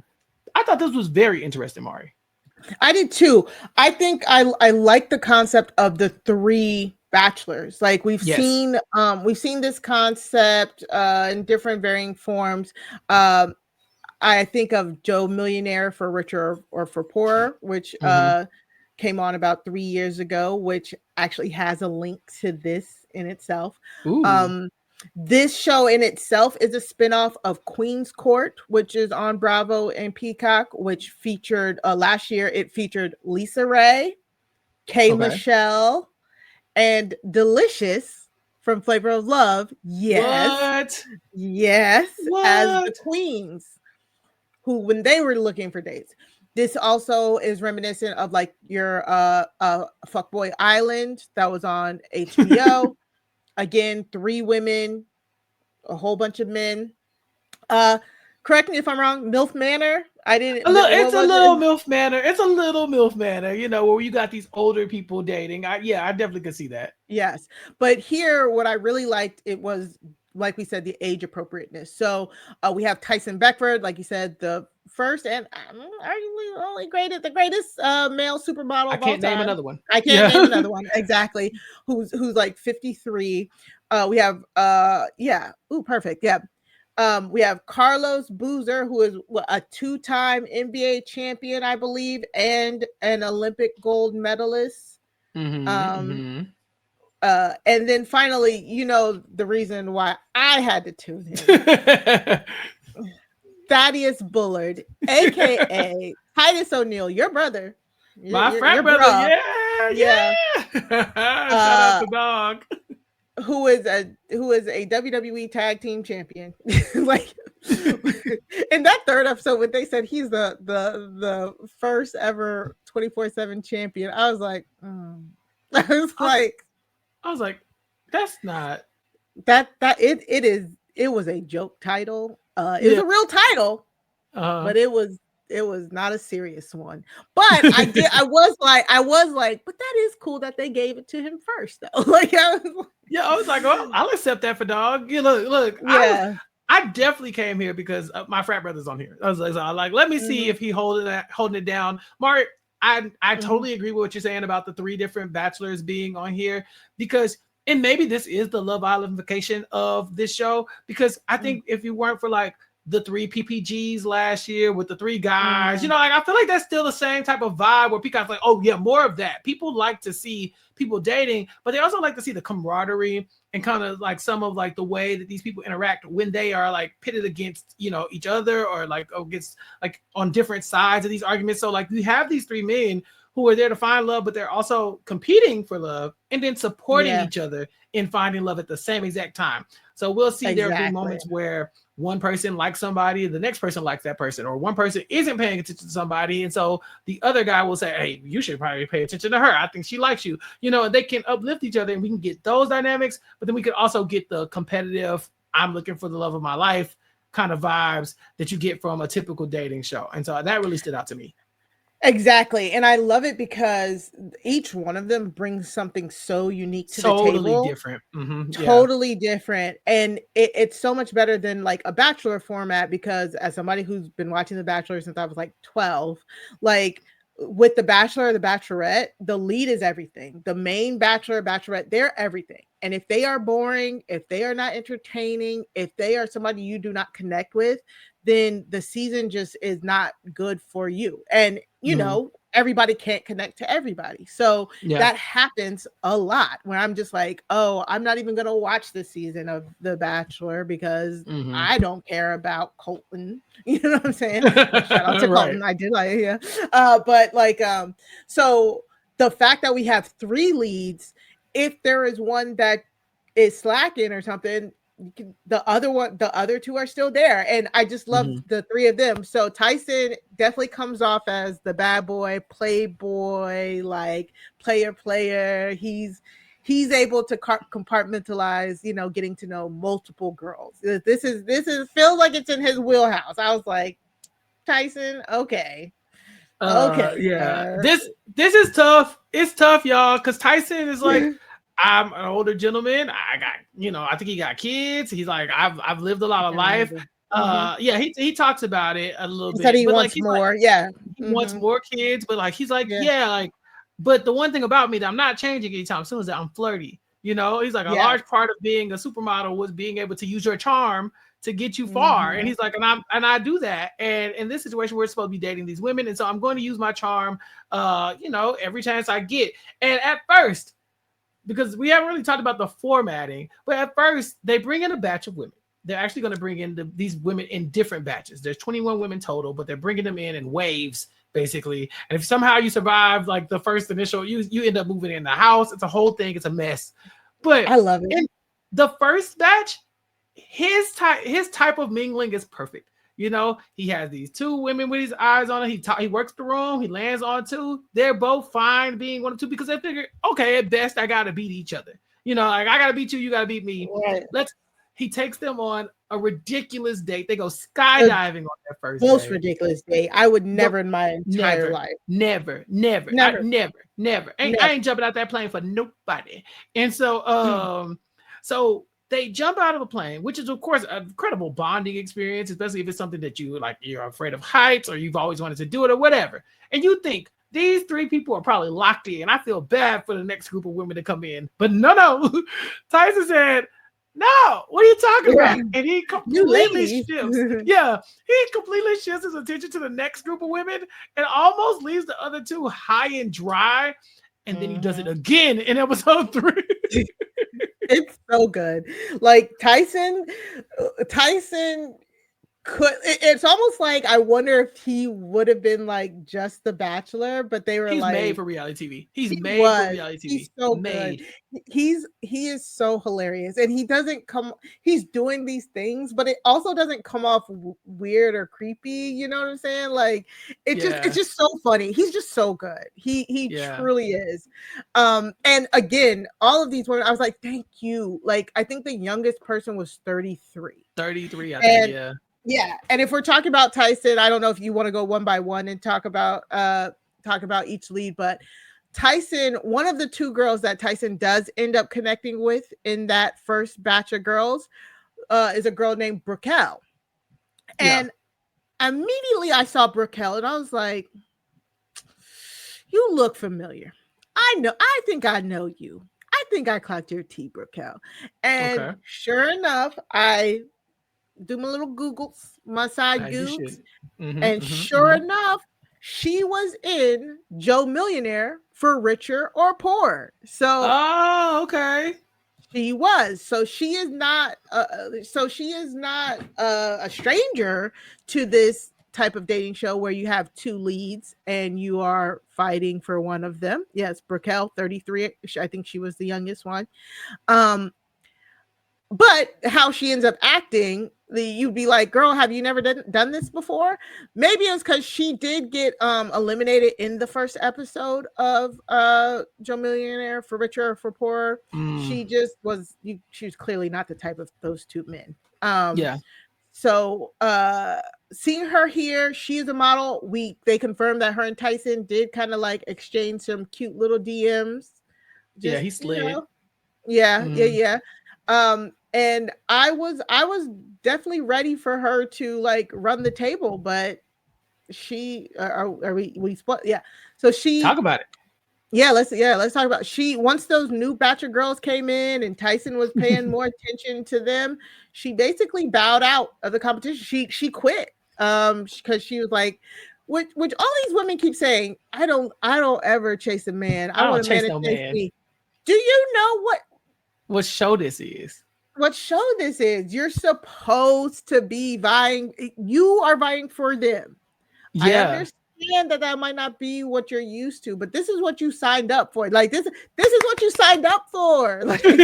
thought this was very interesting, Mari. I did too. I think I like the concept of the 3 bachelors. Like we've seen this concept in different varying forms. I think of Joe Millionaire for Richer or for Poorer, which came on about 3 years ago, which actually has a link to this in itself. This show in itself is a spinoff of Queen's Court, which is on Bravo and Peacock, which featured last year. It featured Lisa Ray, K. Michelle, and Delicious from Flavor of Love. Yes, as the queens who, when they were looking for dates. This also is reminiscent of like your Fuckboy Island that was on HBO. Again, 3 women, a whole bunch of men. Correct me if I'm wrong. MILF Manor. It's a little MILF Manor. It's a little MILF Manor, you know, where you got these older people dating. I definitely could see that. Yes. But here, what I really liked, it was, like we said, the age appropriateness. So we have Tyson Beckford, like you said, the first and arguably only the greatest male supermodel. I can't name another one. I can't name another one. Exactly. Who's like 53. We have perfect. Yeah. We have Carlos Boozer, who is a 2-time NBA champion, I believe, and an Olympic gold medalist. And then finally, you know, the reason why I had to tune in. Thaddeus Bullard, aka Titus O'Neil, your brother. My frat brother. Yeah. Shout out to dog. Who is a WWE tag team champion. Like in that 3rd episode, when they said he's the first ever 24/7 champion, I was like, I was like, that's not that it was a joke title. It was a real title, but it was not a serious one. But I was like, but that is cool that they gave it to him first, though. Like, I was like, well, I'll accept that for dog. You look. Yeah. I definitely came here because my frat brother's on here. I was like, let me see if he holding it down. Mark, I totally agree with what you're saying about the 3 different bachelors being on here because. And maybe this is the Love Islandification of this show, because I think if you weren't for like the 3 PPGs last year with the 3 guys, you know, like I feel like that's still the same type of vibe where Peacock's like, oh yeah, more of that. People like to see people dating, but they also like to see the camaraderie and kind of like some of like the way that these people interact when they are like pitted against, you know, each other or like against like on different sides of these arguments. So like you have these 3 men who who are there to find love, but they're also competing for love and then supporting each other in finding love at the same exact time. So we'll see there'll be moments where one person likes somebody, the next person likes that person, or one person isn't paying attention to somebody. And so the other guy will say, hey, you should probably pay attention to her. I think she likes you, and they can uplift each other and we can get those dynamics, but then we could also get the competitive, I'm looking for the love of my life kind of vibes that you get from a typical dating show. And so that really stood out to me. Exactly. And I love it because each one of them brings something so unique to the table. Totally different. Mm-hmm. Totally different. And it's so much better than like a Bachelor format, because as somebody who's been watching The Bachelor since I was like 12, like with The Bachelor, The Bachelorette, the lead is everything. The main Bachelor, Bachelorette, they're everything. And if they are boring, if they are not entertaining, if they are somebody you do not connect with, then the season just is not good for you. And, everybody can't connect to everybody. So that happens a lot where I'm just like, oh, I'm not even going to watch this season of The Bachelor because I don't care about Colton. You know what I'm saying? Shout out to Colton. I did like, but like, so the fact that we have 3 leads, if there is one that is slacking or something, the other 2 are still there, and I just love the 3 of them. So Tyson definitely comes off as the bad boy, playboy, like player. He's able to compartmentalize, getting to know multiple girls. This is feels like it's in his wheelhouse. I was like, Tyson, okay. Yeah. This is tough. It's tough, y'all, because Tyson is like, I'm an older gentleman. I got, I think he got kids. He's like, I've lived a lot of life. He talks about it a little bit. Said he wants more. He wants more kids, but like he's like, but the one thing about me that I'm not changing anytime soon is that I'm flirty. He's like a large part of being a supermodel was being able to use your charm to get you far. And he's like, and I do that. And in this situation, we're supposed to be dating these women. And so I'm going to use my charm, every chance I get. And at first, because we haven't really talked about the formatting, but at first they bring in a batch of women. They're actually going to bring in these women in different batches. There's 21 women total, but they're bringing them in waves, basically. And if somehow you survive like the first initial, you end up moving in the house. It's a whole thing. It's a mess. But I love it. In the first batch, his type of mingling is perfect. He has these 2 women with his eyes on it. He works the room. He lands on 2. They're both fine being 1 of 2 because they figure, okay, at best I gotta beat each other. Like I gotta beat you, you gotta beat me. Right. He takes them on a ridiculous date. They go skydiving on their first most day. Ridiculous date. I would never in my entire life. Never. I ain't jumping out that plane for nobody. And so so they jump out of a plane, which is, of course, an incredible bonding experience, especially if it's something that you're afraid of heights or you've always wanted to do it or whatever. And you think these 3 people are probably locked in. I feel bad for the next group of women to come in. But no. Tyson said, no, what are you talking about? And he completely shifts. He completely shifts his attention to the next group of women and almost leaves the other 2 high and dry. And then he does it again in episode 3. It's so good. Like Tyson could, it's almost like I wonder if he would have been like just The Bachelor, but they were he's like made for reality TV. He's made for reality TV. He's so good. He is so hilarious, and he's doing these things, but it also doesn't come off weird or creepy. You know what I'm saying? Like it's just so funny. He's just so good. He truly is. And again, all of these women, I was like, thank you. Like I think the youngest person was 33. 33, I think, yeah. Yeah, and if we're talking about Tyson, I don't know if you want to go one by one and talk about each lead, but Tyson, one of the 2 girls that Tyson does end up connecting with in that first batch of girls is a girl named Brookel. And immediately I saw Brookel and I was like, you look familiar. I think I know you. I think I clocked your T, Brookel. And sure enough, I do my little Googles, my side Googles, and sure enough, she was in Joe Millionaire for Richer or Poorer. So, she was. So she is not. A stranger to this type of dating show where you have two leads and you are fighting for one of them. Yes, Brickell, 33. I think she was the youngest one. But how she ends up acting, you'd be like, girl, have you never done this before? Maybe it was because she did get eliminated in the first episode of Joe Millionaire, for richer or for poorer. She just was, she was clearly not the type of those two men. So seeing her here, she's a model. They confirmed that her and Tyson did kind of like exchange some cute little DMs. He slid. Yeah. And I was definitely ready for her to like run the table, but she we split. Yeah. So she talk about it. Let's talk about once those new batch of girls came in and Tyson was paying more attention to them, she basically bowed out of the competition. She quit because she was like, which all these women keep saying, I don't ever chase a man. I want a man to chase me. Do you know what show this is? What show this is? You're supposed to be vying. You are vying for them. Yeah. I understand that might not be what you're used to, but this is what you signed up for. Like this is what you signed up for. Like and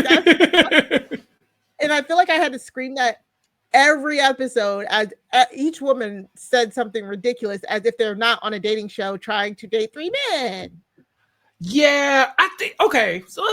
I feel like I had to scream that every episode as each woman said something ridiculous, as if they're not on a dating show trying to date three men. Yeah, I think okay. So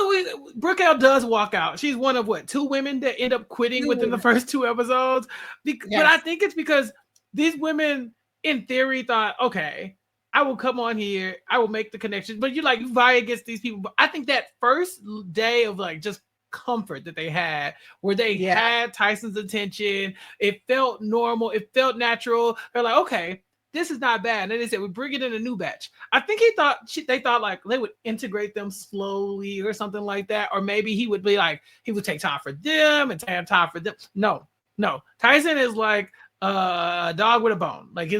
Brickell does walk out. She's one of two women that end up quitting within the first 2 episodes. But I think it's because these women, in theory, thought, okay, I will come on here, I will make the connection. But you vie against these people. But I think that first day of just comfort that they had, where they had Tyson's attention, it felt normal, it felt natural. They're like, okay, this is not bad. And then they said, we bring it in a new batch. I think they thought like they would integrate them slowly or something like that. Or maybe he would take time for them and take time for them. No. Tyson is like a dog with a bone. Like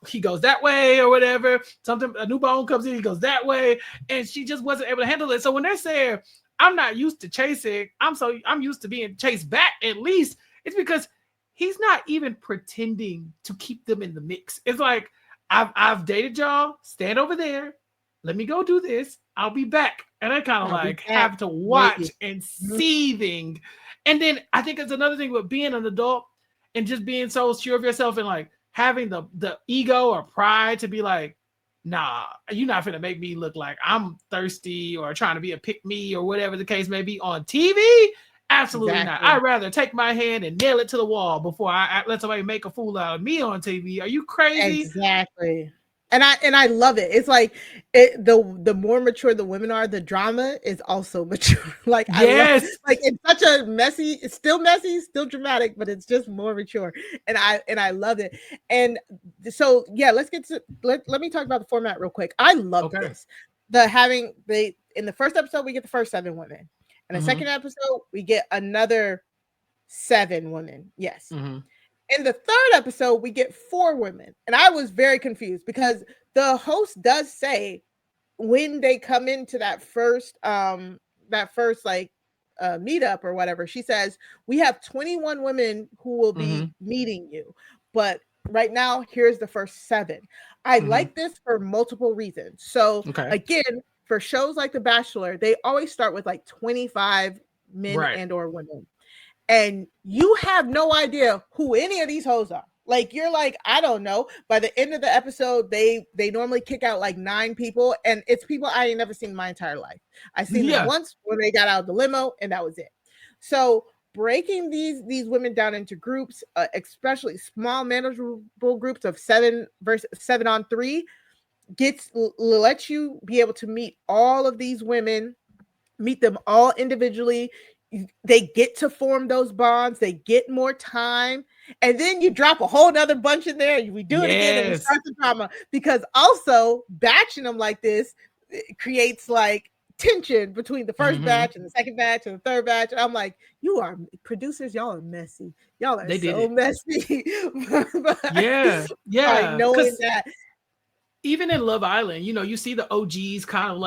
he goes that way or whatever. A new bone comes in, he goes that way. And she just wasn't able to handle it. So when they're saying, I'm not used to chasing, I'm used to being chased back at least, it's because he's not even pretending to keep them in the mix. It's like, I've dated y'all, stand over there. Let me go do this. I'll be back. And I kind of have to watch and seething. And then I think it's another thing with being an adult and just being so sure of yourself and having the ego or pride to be like, nah, you're not going to make me look like I'm thirsty or trying to be a pick me or whatever the case may be on TV. Absolutely not. I'd rather take my hand and nail it to the wall before I let somebody make a fool out of me on TV. Are you crazy? Exactly. And I love it. It's like the more mature the women are, the drama is also mature. Yes. It's such a messy, it's still messy, still dramatic, but it's just more mature. And I love it. And so let's get to let me talk about the format real quick. I love this. In the first episode, we get the first 7 women. In the second episode, we get another 7 women. Yes. In the third episode, we get 4 women. And I was very confused because the host does say when they come into that first meetup or whatever, she says, we have 21 women who will be meeting you. But right now, here's the first 7. I like this for multiple reasons. So again, for shows like The Bachelor, they always start with 25 men and or women. And you have no idea who any of these hoes are. You're like, I don't know. By the end of the episode, they normally kick out 9 people. And it's people I ain't never seen in my entire life. I seen them once when they got out of the limo, and that was it. So breaking these women down into groups, especially small manageable groups of 7 versus 7 on 3, lets you be able to meet all of these women, meet them all individually. They get to form those bonds, they get more time, and then you drop a whole nother bunch in there. We do it again and we start the drama, because also batching them like this creates tension between the first batch and the second batch and the third batch. And I'm like, you are producers, y'all are messy. Y'all are so messy. Knowing that. Even in Love Island, you see the OGs kind of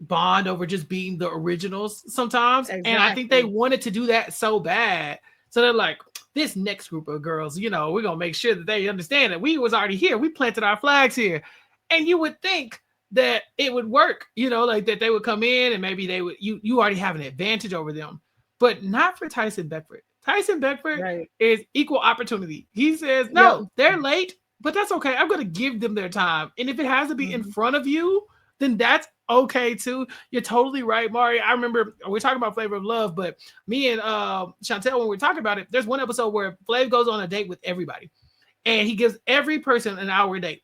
bond over just being the originals sometimes. Exactly. And I think they wanted to do that so bad. So they're like, this next group of girls, we're gonna make sure that they understand that we was already here. We planted our flags here, and you would think that it would work, like that they would come in and maybe they would you already have an advantage over them, but not for Tyson Beckford. Tyson Beckford is equal opportunity. He says, no, they're late, but that's okay. I'm going to give them their time. And if it has to be in front of you, then that's okay too. You're totally right, Mari. I remember we're talking about Flavor of Love, but me and Chantel, when we're talking about it, there's one episode where Flav goes on a date with everybody and he gives every person an hour date.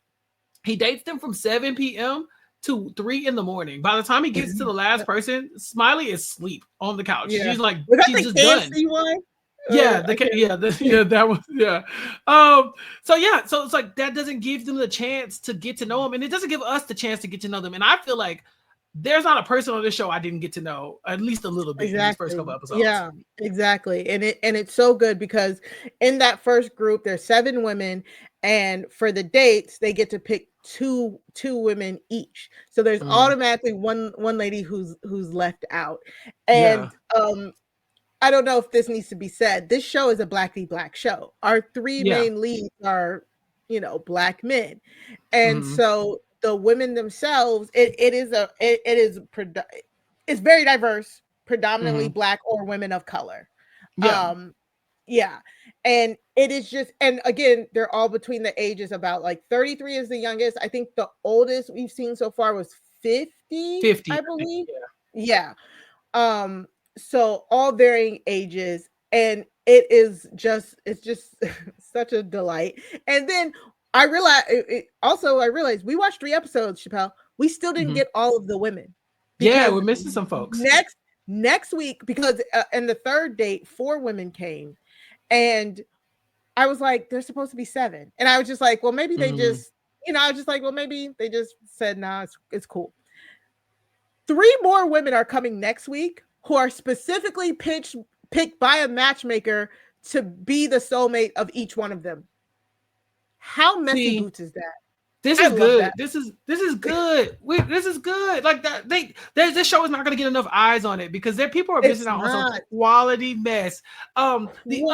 He dates them from 7 p.m. to 3 in the morning. By the time he gets to the last person, Smiley is asleep on the couch. She's like, she's just done. One? Yeah, that was so it's like that doesn't give them the chance to get to know him, and it doesn't give us the chance to get to know them. And I feel like there's not a person on this show I didn't get to know at least a little bit in these first couple episodes. Yeah, exactly. And it's so good because in that first group there's 7 women, and for the dates they get to pick two women each. So there's automatically one lady who's left out. And I don't know if this needs to be said. This show is a black show. Our 3 main leads are, black men. And so the women themselves, it's very diverse, predominantly black or women of color. And it is just, and again, they're all between the ages about like 33 is the youngest. I think the oldest we've seen so far was 50, I believe. Yeah. So all varying ages, and it's just such a delight. And then I realized we watched 3 episodes, Chappell. We still didn't get all of the women. Yeah, we're missing some folks. Next week, because in the third date, 4 women came, and I was like, there's supposed to be 7, and I was just like, well, maybe they just, I was just like, well, maybe they just said, nah, it's cool. 3 more women are coming next week who are specifically picked by a matchmaker to be the soulmate of each one of them. How messy boots is that? This is good. This is good. This is good. Like that, this show is not going to get enough eyes on it because people are missing out on some quality mess. The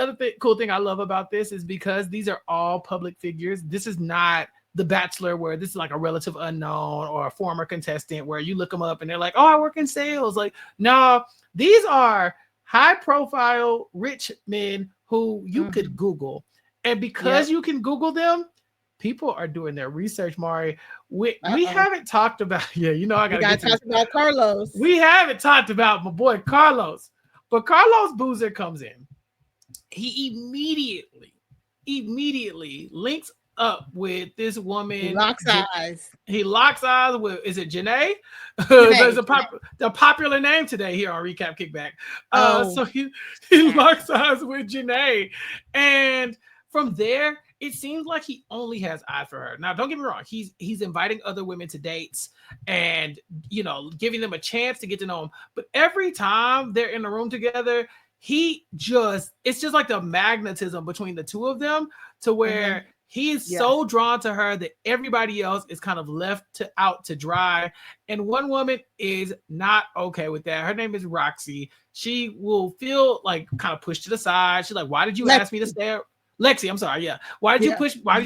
other cool thing I love about this is because these are all public figures. This is not The Bachelor, where this is like a relative unknown or a former contestant where you look them up and they're like, oh, I work in sales. Like, no, these are high profile rich men who you could Google. And because you can Google them, people are doing their research, Mari. We haven't talked about, I got to talk about Carlos. We haven't talked about my boy Carlos, but Carlos Boozer comes in. He immediately links up with this woman. He locks eyes with, is it JaNa? There's the popular name today here on Recap Kickback. So he locks eyes with JaNa, and from there it seems like he only has eyes for her. Now, don't get me wrong, he's inviting other women to dates and giving them a chance to get to know him, but every time they're in the room together, it's just like the magnetism between the two of them to where he is so drawn to her that everybody else is kind of left out to dry. And one woman is not okay with that. Her name is Roxy. She will feel like kind of pushed to the side. She's like, why did you ask me to stay? Lexi, I'm sorry. Yeah. Why did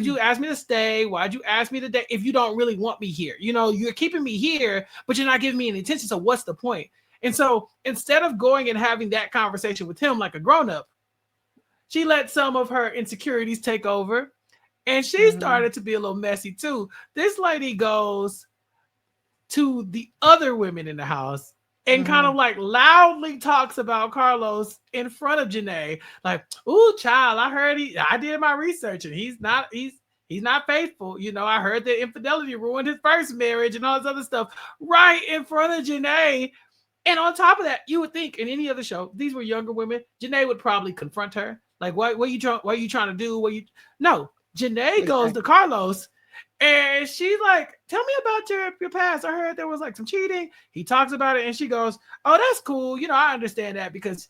you ask me to stay? Why did you ask me to date if you don't really want me here? You're keeping me here, but you're not giving me any attention. So what's the point? And so instead of going and having that conversation with him like a grown-up, she let some of her insecurities take over. And she started to be a little messy too. This lady goes to the other women in the house and kind of like loudly talks about Carlos in front of JaNa. Like, ooh, child, I heard I did my research and he's not faithful. I heard that infidelity ruined his first marriage and all this other stuff right in front of JaNa. And on top of that, you would think in any other show, these were younger women, JaNa would probably confront her. Like, what are you trying to do? No. JaNa goes to Carlos and she's like, tell me about your past. I heard there was like some cheating. He talks about it and she goes, oh, that's cool. I understand that because,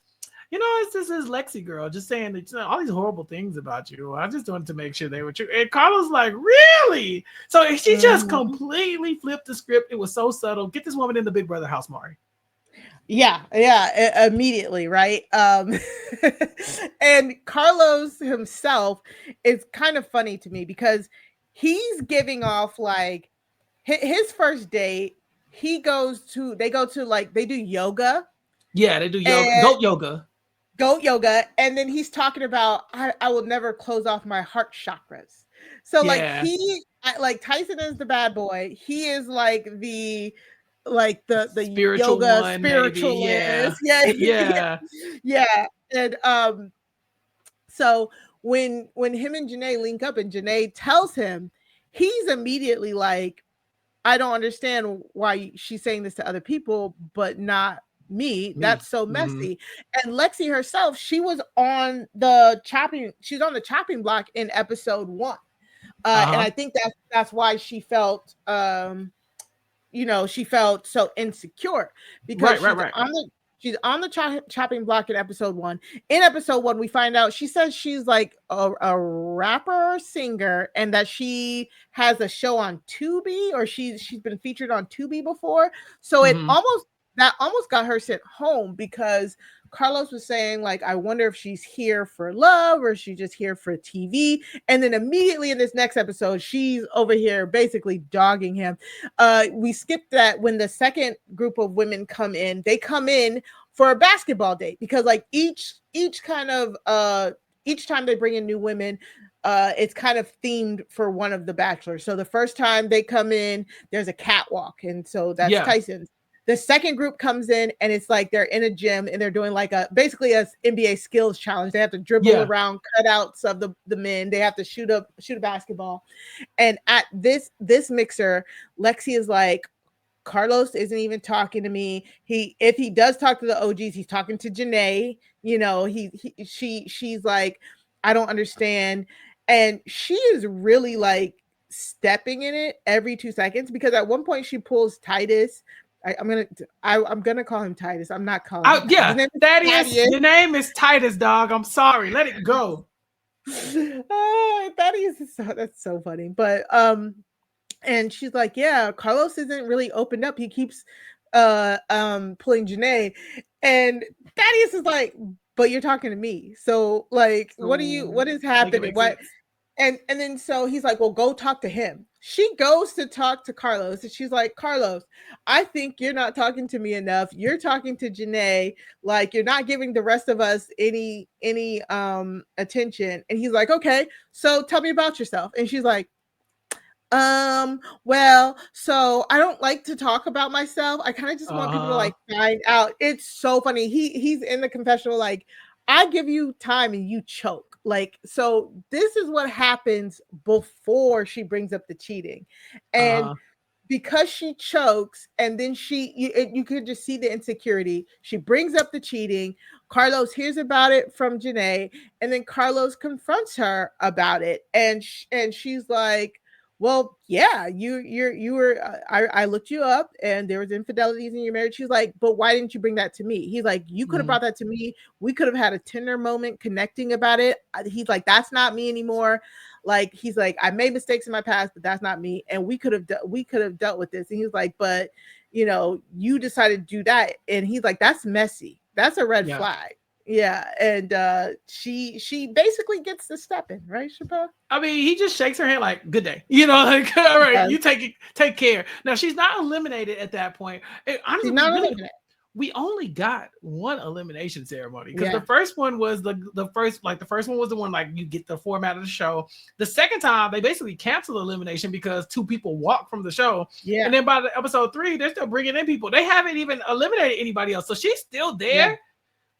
it's this Lexi girl just saying that all these horrible things about you. I just wanted to make sure they were true. And Carlos like, really? So she just completely flipped the script. It was so subtle. Get this woman in the Big Brother house, Mari. Yeah, immediately, right? And Carlos himself is kind of funny to me because he's giving off like his first date. They go to like they do yoga. Yeah, they do yoga, goat yoga. And then he's talking about I will never close off my heart chakras. So like like Tyson is the bad boy. He is like the spiritual yoga one, spiritualist. maybe. Yeah. Yeah. And so when him and JaNa link up and JaNa tells him, he's immediately like, I don't understand why she's saying this to other people, but not me. That's so messy. And Lexi herself, she was on the chopping block in episode 1. And I think that's why she felt she felt so insecure because she's on the chopping block in episode 1. In episode 1, we find out she says she's like a rapper singer and that she has a show on Tubi, or she's been featured on Tubi before. So it almost got her sent home because Carlos was saying like, I wonder if she's here for love or she's just here for TV. And then immediately in this next episode, she's over here basically dogging him. We skipped that when the second group of women come in. They come in for a basketball date because like each time they bring in new women, it's kind of themed for one of the bachelors. So the first time they come in, there's a catwalk, and so that's Tyson's. The second group comes in and it's like they're in a gym and they're doing like basically a NBA skills challenge. They have to dribble around cutouts of the men. They have to shoot a basketball. And at this mixer, Lexi is like, Carlos isn't even talking to me. If he does talk to the OGs, he's talking to JaNa. She's like, I don't understand. And she is really like stepping in it every 2 seconds because at one point she pulls Titus. I'm gonna call him Titus. I'm not calling him. Thaddeus. Your name is Titus, dog. I'm sorry. Let it go. Thaddeus is that's so funny. But and she's like, yeah, Carlos isn't really opened up. He keeps pulling JaNa, and Thaddeus is like, but you're talking to me. So like, what is happening? What? And then so he's like, well, go talk to him. She goes to talk to Carlos and she's like, Carlos, I think you're not talking to me enough. You're talking to JaNa, like you're not giving the rest of us any attention. And he's like, okay, so tell me about yourself. And she's like, well, so I don't like to talk about myself. I kind of just want people to like find out. It's so funny. He's in the confessional like, I give you time and you choke. Like, so this is what happens before she brings up the cheating. And because she chokes and then you could just see the insecurity. She brings up the cheating. Carlos hears about it from JaNa, and then Carlos confronts her about it. And she's like, well, yeah, you were, I looked you up and there was infidelities in your marriage. She's like, but why didn't you bring that to me? He's like, you could have brought that to me. We could have had a tender moment connecting about it. He's like, that's not me anymore. Like, he's like, I made mistakes in my past, but that's not me. And we could have dealt with this. And he's like, but you decided to do that. And he's like, that's messy. That's a red flag. Yeah, and she basically gets the step in, right, Chappell? I mean, he just shakes her hand like, "Good day," like, "All right, you take care." Now she's not eliminated at that point. Honestly, eliminated. We only got one elimination ceremony because the first one was the first one was the one like you get the format of the show. The second time they basically canceled elimination because 2 people walked from the show. Yeah, and then by the episode 3, they're still bringing in people. They haven't even eliminated anybody else, so she's still there. Yeah.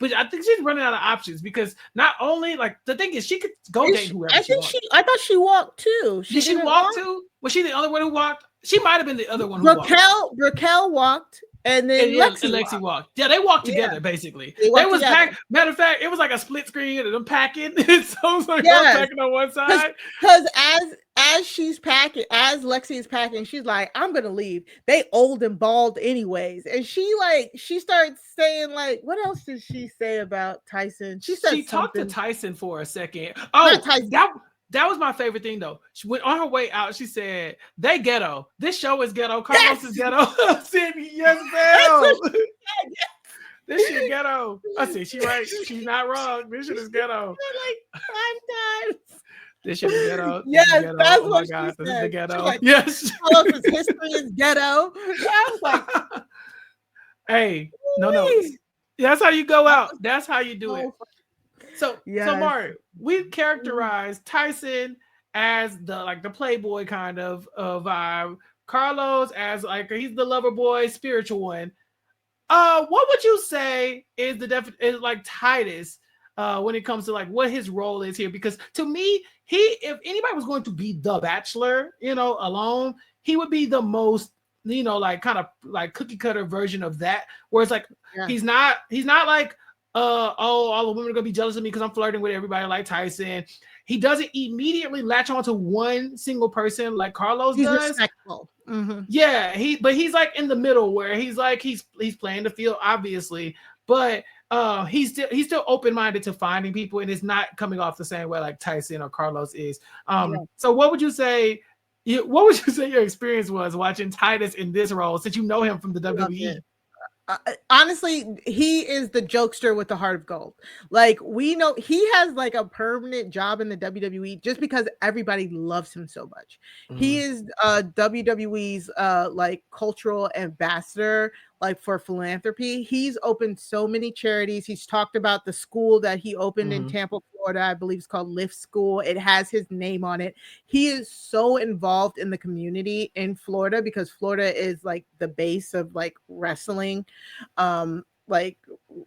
But I think she's running out of options because not only like the thing is she could go date whoever she wants. I thought she walked too. Did she walk too? Was she the other one who walked? She might have been the other one who walked. Raquel walked. And then Lexi walked. Yeah, they walked together basically. They was packed. Matter of fact, it was like a split screen of them packing. So it was like one packing on one side. Because as she's packing, as Lexi is packing, she's like, I'm gonna leave. They old and bald anyways. And she starts saying, like, what else did she say about Tyson? She talked to Tyson for a second. Oh, that was my favorite thing though. She went on her way out. She said, "They ghetto. This show is ghetto. Carlos is ghetto." I said, "Yes, ma'am." This shit ghetto. I see. She right. She's not wrong. This shit is ghetto. Like 5 times. This shit is ghetto. Yes, is ghetto. that's oh what my God, she this is the said. ghetto. Like, yes. Carlos's history is ghetto. I was like, hey, no. That's how you go out. That's how you do it. So Mari, we characterize Tyson as the playboy kind of vibe. Carlos as like he's the lover boy, spiritual one. What would you say is is like Titus when it comes to like what his role is here? Because to me, if anybody was going to be the Bachelor, alone, he would be the most, like kind of like cookie cutter version of that. Where it's like he's not like all the women are gonna be jealous of me because I'm flirting with everybody like Tyson. He doesn't immediately latch on to one single person like Carlos does. Respectful. Mm-hmm. Yeah, he's like in the middle where he's like he's playing the field obviously, but he's still open-minded to finding people, and it's not coming off the same way like Tyson or Carlos is. So what would you say? What would you say your experience was watching Titus in this role since you know him from the WWE? Honestly, he is the jokester with the heart of gold. Like, we know he has like a permanent job in the WWE just because everybody loves him so much. He is WWE's like cultural ambassador, like for philanthropy. He's opened so many charities. He's talked about the school that he opened in Tampa, Florida. I believe it's called Lift School. It has his name on it. He is so involved in the community in Florida because Florida is like the base of like wrestling, like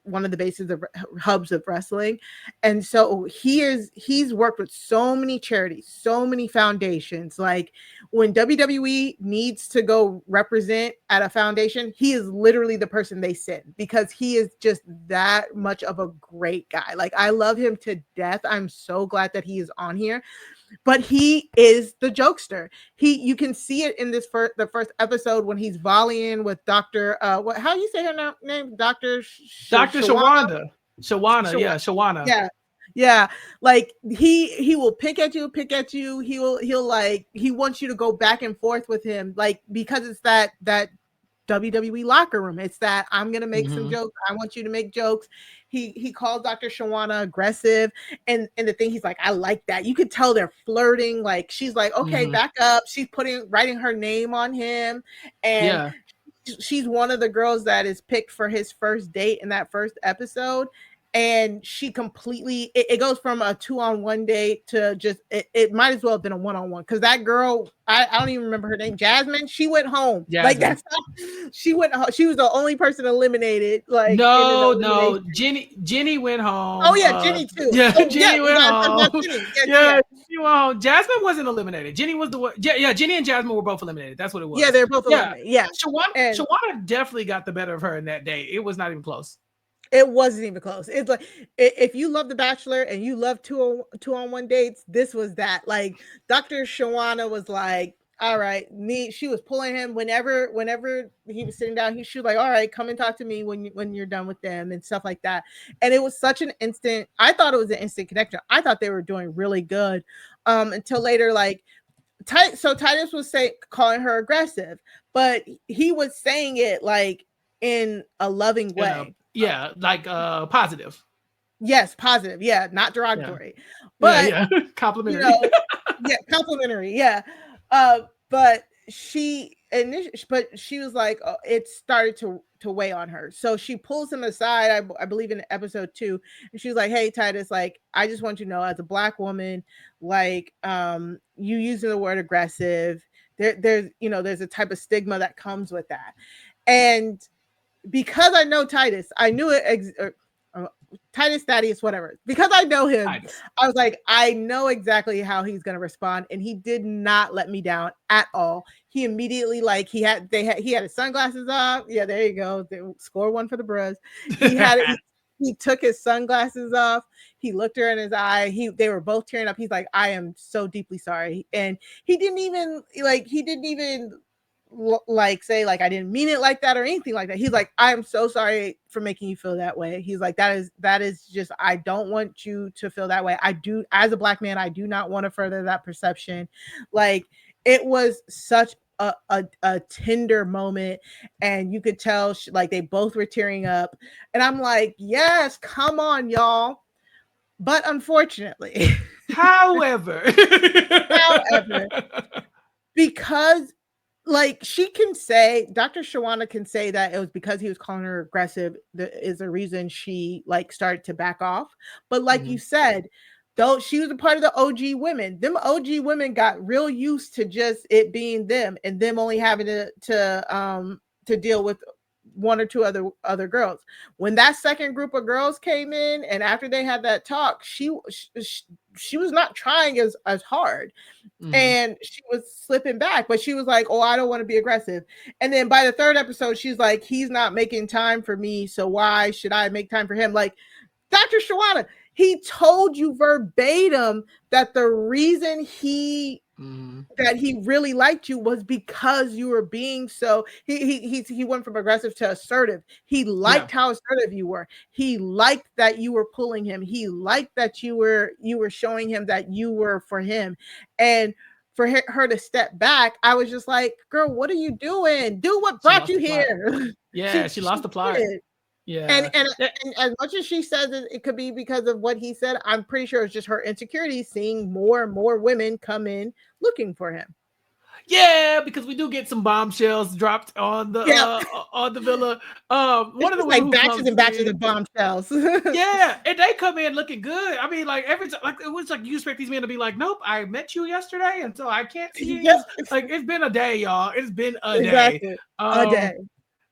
one of the bases of hubs of wrestling. And so he's worked with so many charities, so many foundations. Like when WWE needs to go represent at a foundation, he is literally the person they send because he is just that much of a great guy. Like, I love him to death. I'm so glad that he is on here. But he is the jokester. You can see it in the first episode when he's volleying with Dr. How do you say her name? Dr. Shawana. Yeah, Shawana. Yeah. Like he will pick at you. He wants you to go back and forth with him, like, because it's that WWE locker room. It's that I'm gonna make some jokes. I want you to make jokes. He called Dr. Shawana aggressive, and the thing, he's like, I like that. You could tell they're flirting. Like, she's like, okay, back up. She's writing her name on him, and she's one of the girls that is picked for his first date in that first episode. And she completely, it goes from a 2-on-1 date to just, it might as well have been a 1-on-1 because that girl, I don't even remember her name, Jasmine, she went home. Like, that's how she went home. She was the only person eliminated. Like, no, Jenny went home. Oh yeah, Jenny too. Jenny went home. Yeah, she went home. Jasmine wasn't eliminated. Jenny was the one. Yeah, Jenny and Jasmine were both eliminated. That's what it was. Yeah, they're both eliminated. Yeah. Shawana definitely got the better of her in that day. It was not even close. It wasn't even close. It's like, if you love The Bachelor and you love 2-on-1 dates, this was that. Like, Dr. Shawana was like, all right, she was pulling him whenever he was sitting down. She was like, all right, come and talk to me when you're done with them and stuff like that. And it was such an instant. I thought it was an instant connection. I thought they were doing really good until later. Like, so Titus was calling her aggressive, but he was saying it like in a loving way. Yeah, like positive. Yes, positive. Yeah, not derogatory. But complimentary. Complimentary. Yeah. But she was like, it started to weigh on her. So she pulls him aside, I believe in episode 2, and she's like, hey, Titus, like, I just want you to know, as a Black woman, like, you using the word aggressive, there's a type of stigma that comes with that. And because I know Titus, I knew it. Titus, Thaddeus, whatever. Because I know him, Titus. I was like, I know exactly how he's gonna respond, and he did not let me down at all. He immediately, like, he had his sunglasses off. Yeah, there you go. Score 1 for the bros. He took his sunglasses off. He looked her in his eye. They were both tearing up. He's like, I am so deeply sorry, and he didn't even like say like I didn't mean it like that or anything like that. He's like, I am so sorry for making you feel that way. He's like, that is just, I don't want you to feel that way. I do, as a Black man, I do not want to further that perception. Like, it was such a tender moment, and you could tell like they both were tearing up, and I'm like, yes, come on, y'all. But unfortunately, however, because like she can say, Dr. Shawana can say that it was because he was calling her aggressive that is the reason she like started to back off. But like you said, though she was a part of the OG women, them OG women got real used to just it being them and them only having to deal with one or two other girls. When that second group of girls came in and after they had that talk, she was not trying as hard. And she was slipping back, but she was like, oh, I don't want to be aggressive. And then by the third episode, she's like, he's not making time for me, so why should I make time for him? Like, Dr. Shawana, he told you verbatim that the reason that he really liked you was because you were being so he went from aggressive to assertive. He liked how assertive you were. He liked that you were pulling him. He liked that you were showing him that you were for him. And for her to step back, I was just like, girl, what are you doing? Do what brought you here. Yeah, she lost the plot. Yeah. And as much as she says it could be because of what he said, I'm pretty sure it's just her insecurity seeing more and more women come in looking for him. Yeah, because we do get some bombshells dropped on the villa. One of the like batches and batches of bombshells. Yeah, and they come in looking good. I mean, like every time, like it was like you expect these men to be like, nope, I met you yesterday, and so I can't see you. Like it's been a day, y'all. It's been a day. A day.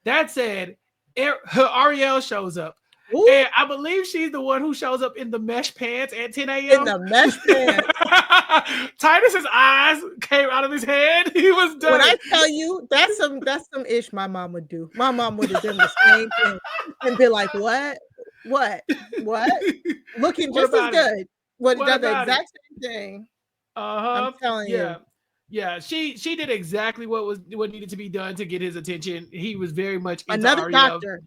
That said, Ariel shows up. Ooh. And I believe she's the one who shows up in the mesh pants at 10 a.m. In the mesh pants. Titus's eyes came out of his head. He was done. When I tell you, that's some ish my mom would do. My mom would have done the same thing and be like, what? Looking just as good. What done the exact same thing. I'm telling you. Yeah, she did exactly what needed to be done to get his attention. He was very much into another Ariel. doctor.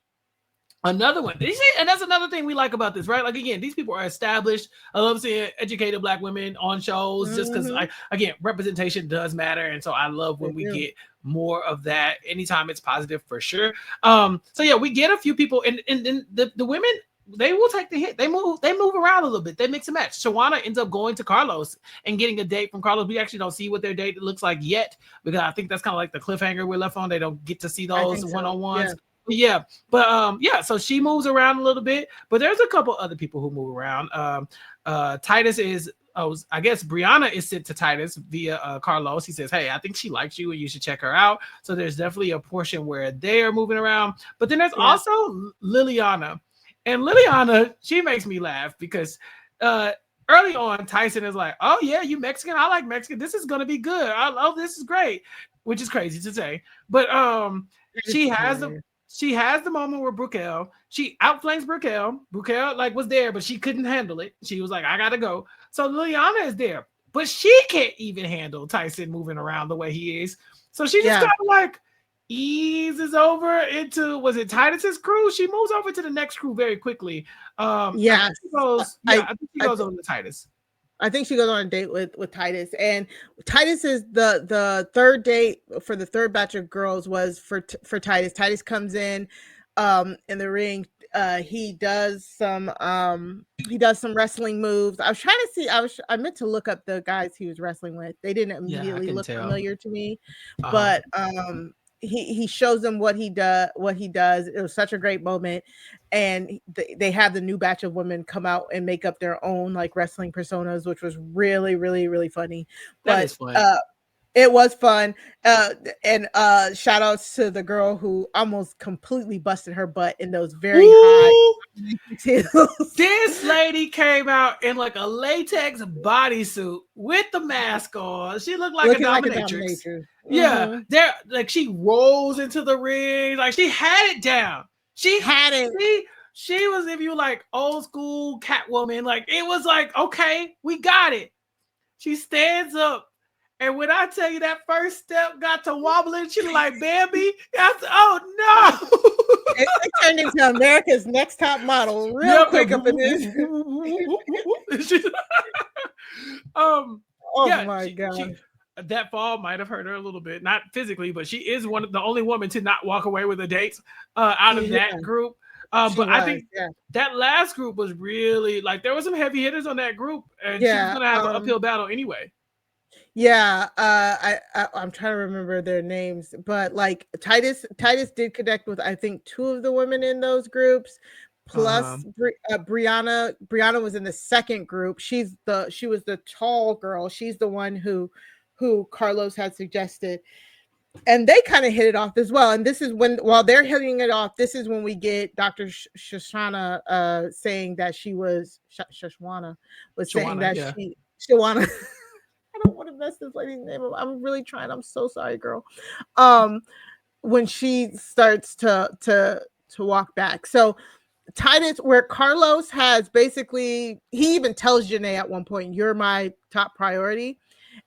Another one. And that's another thing we like about this, right? Like, again, these people are established. I love seeing educated Black women on shows just because, like, again, representation does matter. And so I love when we get more of that anytime it's positive for sure. So, yeah, we get a few people and the women, they will take the hit. They move around a little bit. They mix and match. Shawana ends up going to Carlos and getting a date from Carlos. We actually don't see what their date looks like yet because I think that's kind of like the cliffhanger we're left on. They don't get to see those one-on-ones. Yeah, but so she moves around a little bit, but there's a couple other people who move around. Titus is, I guess Brianna is sent to Titus via Carlos. He says, hey, I think she likes you and you should check her out. So there's definitely a portion where they are moving around, but then there's also Liliana. And Liliana, she makes me laugh because early on, Tyson is like, oh yeah, you Mexican? I like Mexican. This is going to be good. This is great, which is crazy to say. But she has the moment where she outflanks Brickell. Brickell like was there, but she couldn't handle it. She was like, I gotta go. So Liliana is there, but she can't even handle Tyson moving around the way he is. So she just kind of like eases over into, was it Titus's crew? She moves over to the next crew very quickly. I think she goes over to Titus. I think she goes on a date with Titus, and Titus is the third date for the third batch of girls was for Titus. Titus comes in the ring. He does some wrestling moves. I was trying to see. I meant to look up the guys he was wrestling with. They didn't immediately look familiar to me, but he shows them what he does. It was such a great moment, and they have the new batch of women come out and make up their own like wrestling personas, which was really, really, really funny. That is fun. It was fun. And shout outs to the girl who almost completely busted her butt in those very high details. This lady came out in like a latex bodysuit with the mask on. She looked like a dominatrix. Yeah, there, like she rolls into the ring, like she had it down. She had it. She was, if you like old school Catwoman, like it was like, okay, we got it. She stands up. And when I tell you that first step got to wobbling, she was like, Bambi. I said, oh no. It turned into America's Next Top Model real quick up in this. Oh my God. that fall might have hurt her a little bit, not physically, but she is the only woman to not walk away with a date out of that group. I think that last group was really like there were some heavy hitters on that group, and she was gonna have an uphill battle anyway. Yeah, I'm trying to remember their names, but like Titus did connect with I think 2 of the women in those groups. Plus, Brianna was in the second group. She was the tall girl. She's the one who Carlos had suggested, and they kind of hit it off as well. And this is while they're hitting it off, this is when we get Dr. Shoshana saying that she was Shoshana was saying that Shawana. I don't want to mess this lady's name up. I'm really trying. I'm so sorry, girl. When she starts to walk back, so Titus, where Carlos has basically, he even tells JaNa at one point, "You're my top priority,"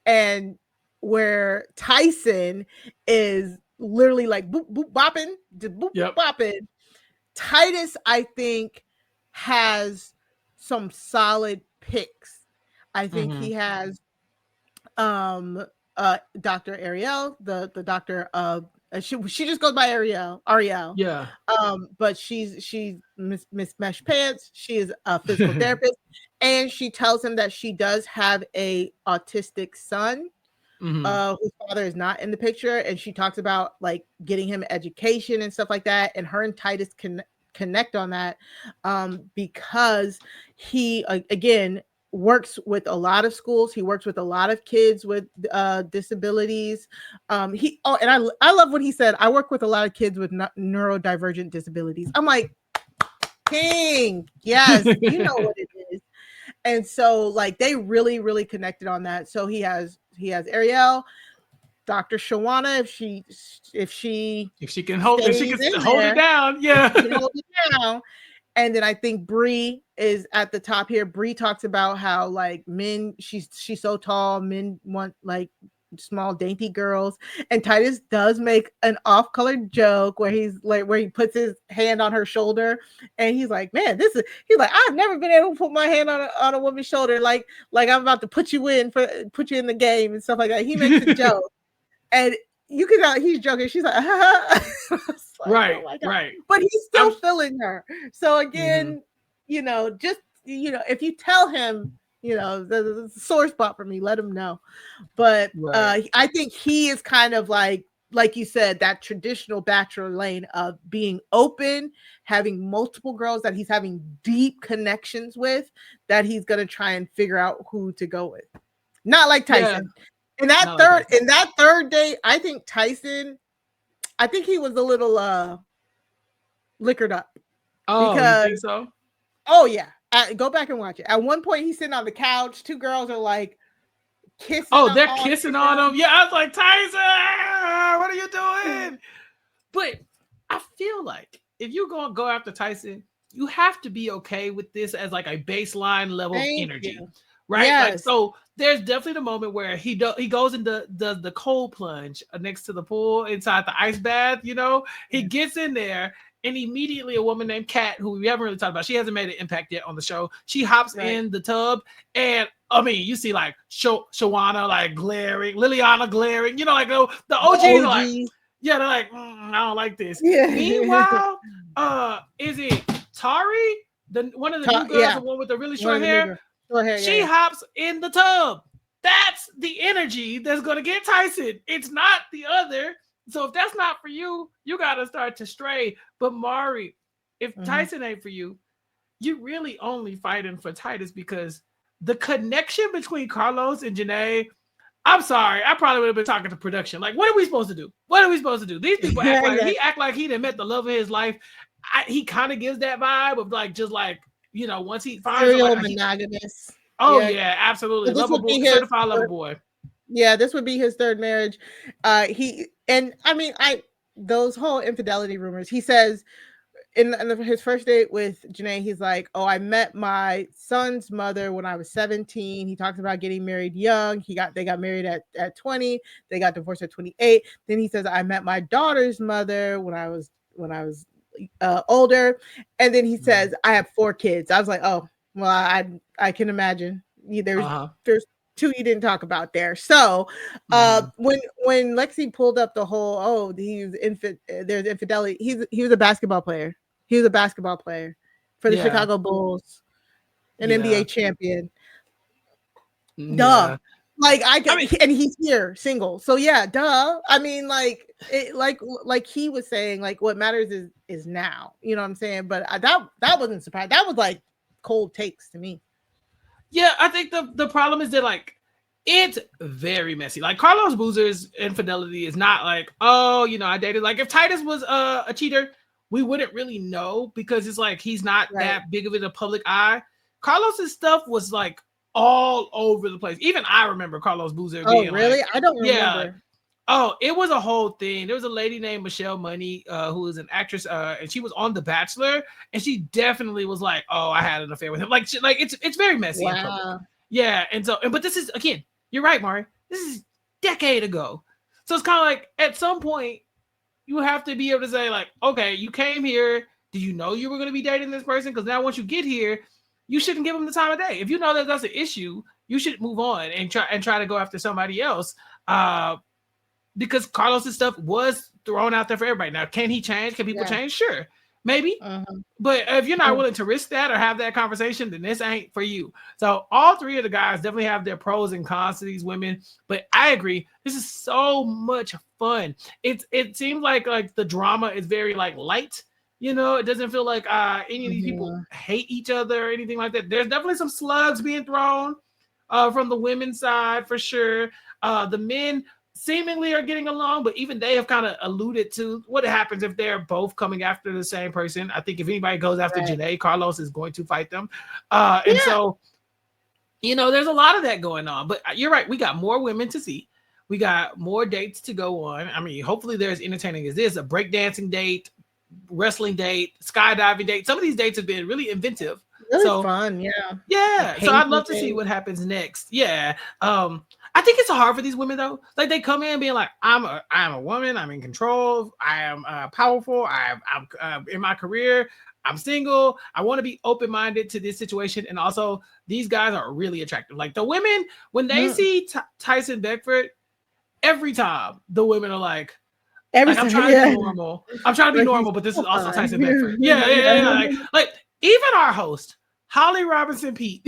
and where Tyson is literally like boop boop bopping, just boop bopping. Titus, I think, has some solid picks. I think he has Dr. Ariel, the doctor of she just goes by Ariel. Yeah. But she's Miss Mesh Pants. She is a physical therapist, and she tells him that she does have a autistic son. Whose father is not in the picture, and she talks about like getting him education and stuff like that, and her and Titus can connect on that because he again works with a lot of schools. He works with a lot of kids with disabilities. And I love what he said. I work with a lot of kids with neurodivergent disabilities. I'm like, King, yes, you know what it is. And so like they really, really connected on that. So he has Ariel, Dr. Shawana, if she can hold it down, yeah. Hold it down. And then I think Bree is at the top here. Bree talks about how like men, she's so tall, men want like small dainty girls. And Titus does make an off-color joke where he puts his hand on her shoulder, and he's like, man, he's like, I've never been able to put my hand on a woman's shoulder like I'm about to put you in the game and stuff like that. He makes a joke, and you can tell he's joking. She's like, right, oh right. But he's still feeling her. So again, if you tell him, the sore spot for me, let him know. But I think he is kind of like you said, that traditional bachelor lane of being open, having multiple girls that he's having deep connections with, that he's going to try and figure out who to go with. Not like Tyson. Yeah. In that third date, I think Tyson, he was a little liquored up. Oh, you think so? Oh yeah. Go back and watch it. At one point, he's sitting on the couch. 2 girls are like kissing. Oh, they're kissing on him. Yeah, I was like, Tyson, what are you doing? But I feel like if you're going to go after Tyson, you have to be okay with this as like a baseline level of energy. Right? Yes. Like, so there's definitely the moment where he goes and does the cold plunge next to the pool inside the ice bath. He gets in there, and immediately a woman named Kat, who we haven't really talked about, she hasn't made an impact yet on the show. She hops in the tub, and I mean, you see like Shawana like glaring, Liliana glaring, like the OGs are like, yeah, they're like, I don't like this. Yeah. Meanwhile, is it Tari, one of the new girls, the one with the really short hair? She hops in the tub. That's the energy that's going to get Tyson. It's not the other. So if that's not for you, you got to start to stray. But Mari, if Tyson ain't for you, you really only fighting for Titus, because the connection between Carlos and JaNa, I'm sorry, I probably would have been talking to production. Like, what are we supposed to do? These people act like he done met the love of his life. He kind of gives that vibe of like, just like, once he finds monogamous. Yeah, absolutely. Certified lover boy. Yeah, this would be his third marriage. Those whole infidelity rumors. He says in his first date with JaNa, he's like, "Oh, I met my son's mother when I was 17." He talks about getting married young. They got married at 20. They got divorced at 28. Then he says, "I met my daughter's mother when I was older." And then he says, "I have 4 kids." I was like, "Oh, well, I can imagine." There's two you didn't talk about there. So when Lexi pulled up the whole, there's infidelity, he was a basketball player. He was a basketball player for the Chicago Bulls, an NBA champion. Duh. Like and he's here single. So yeah, duh. I mean, like he was saying, like what matters is now. You know what I'm saying? But that wasn't surprising. That was like cold takes to me. Yeah, I think the problem is that like it's very messy. Like Carlos Boozer's infidelity is not like, I dated. Like if Titus was a cheater, we wouldn't really know because it's like he's not that big of in the public eye. Carlos's stuff was like all over the place. Even I remember Carlos Boozer being really? Like, I don't remember. Oh, it was a whole thing. There was a lady named Michelle Money, who is an actress, and she was on The Bachelor, and she definitely was like, "Oh, I had an affair with him." Like it's very messy. Wow. Yeah, but this is again, you're right, Mari. This is a decade ago, so it's kind of like at some point you have to be able to say like, okay, you came here. Did you know you were going to be dating this person? Because now once you get here, you shouldn't give them the time of day. If you know that that's an issue, you should move on and try to go after somebody else. Because Carlos's stuff was thrown out there for everybody. Now, can he change? Can people change? Sure, maybe. But if you're not willing to risk that or have that conversation, then this ain't for you. So all three of the guys definitely have their pros and cons to these women. But I agree, this is so much fun. It seems like the drama is very like light. You know, it doesn't feel like any of these people hate each other or anything like that. There's definitely some slugs being thrown from the women's side for sure. The men seemingly are getting along, but even they have kind of alluded to what happens if they're both coming after the same person. I think if anybody goes after JaNa, Carlos is going to fight them. And so, there's a lot of that going on. But you're right. We got more women to see. We got more dates to go on. I mean, hopefully they're as entertaining as this. A breakdancing date, wrestling date, skydiving date. Some of these dates have been really inventive. Really fun, yeah. So I'd love to see what happens next. Yeah. I think it's hard for these women though. Like they come in being like, I'm a woman. I'm in control. I am powerful. I'm in my career. I'm single. I want to be open-minded to this situation. And also, these guys are really attractive. Like the women, when they see Tyson Beckford, every time the women are like, I'm trying to be normal. I'm trying to be normal, but this is also Tyson Beckford. Yeah. Like even our host, Holly Robinson Pete,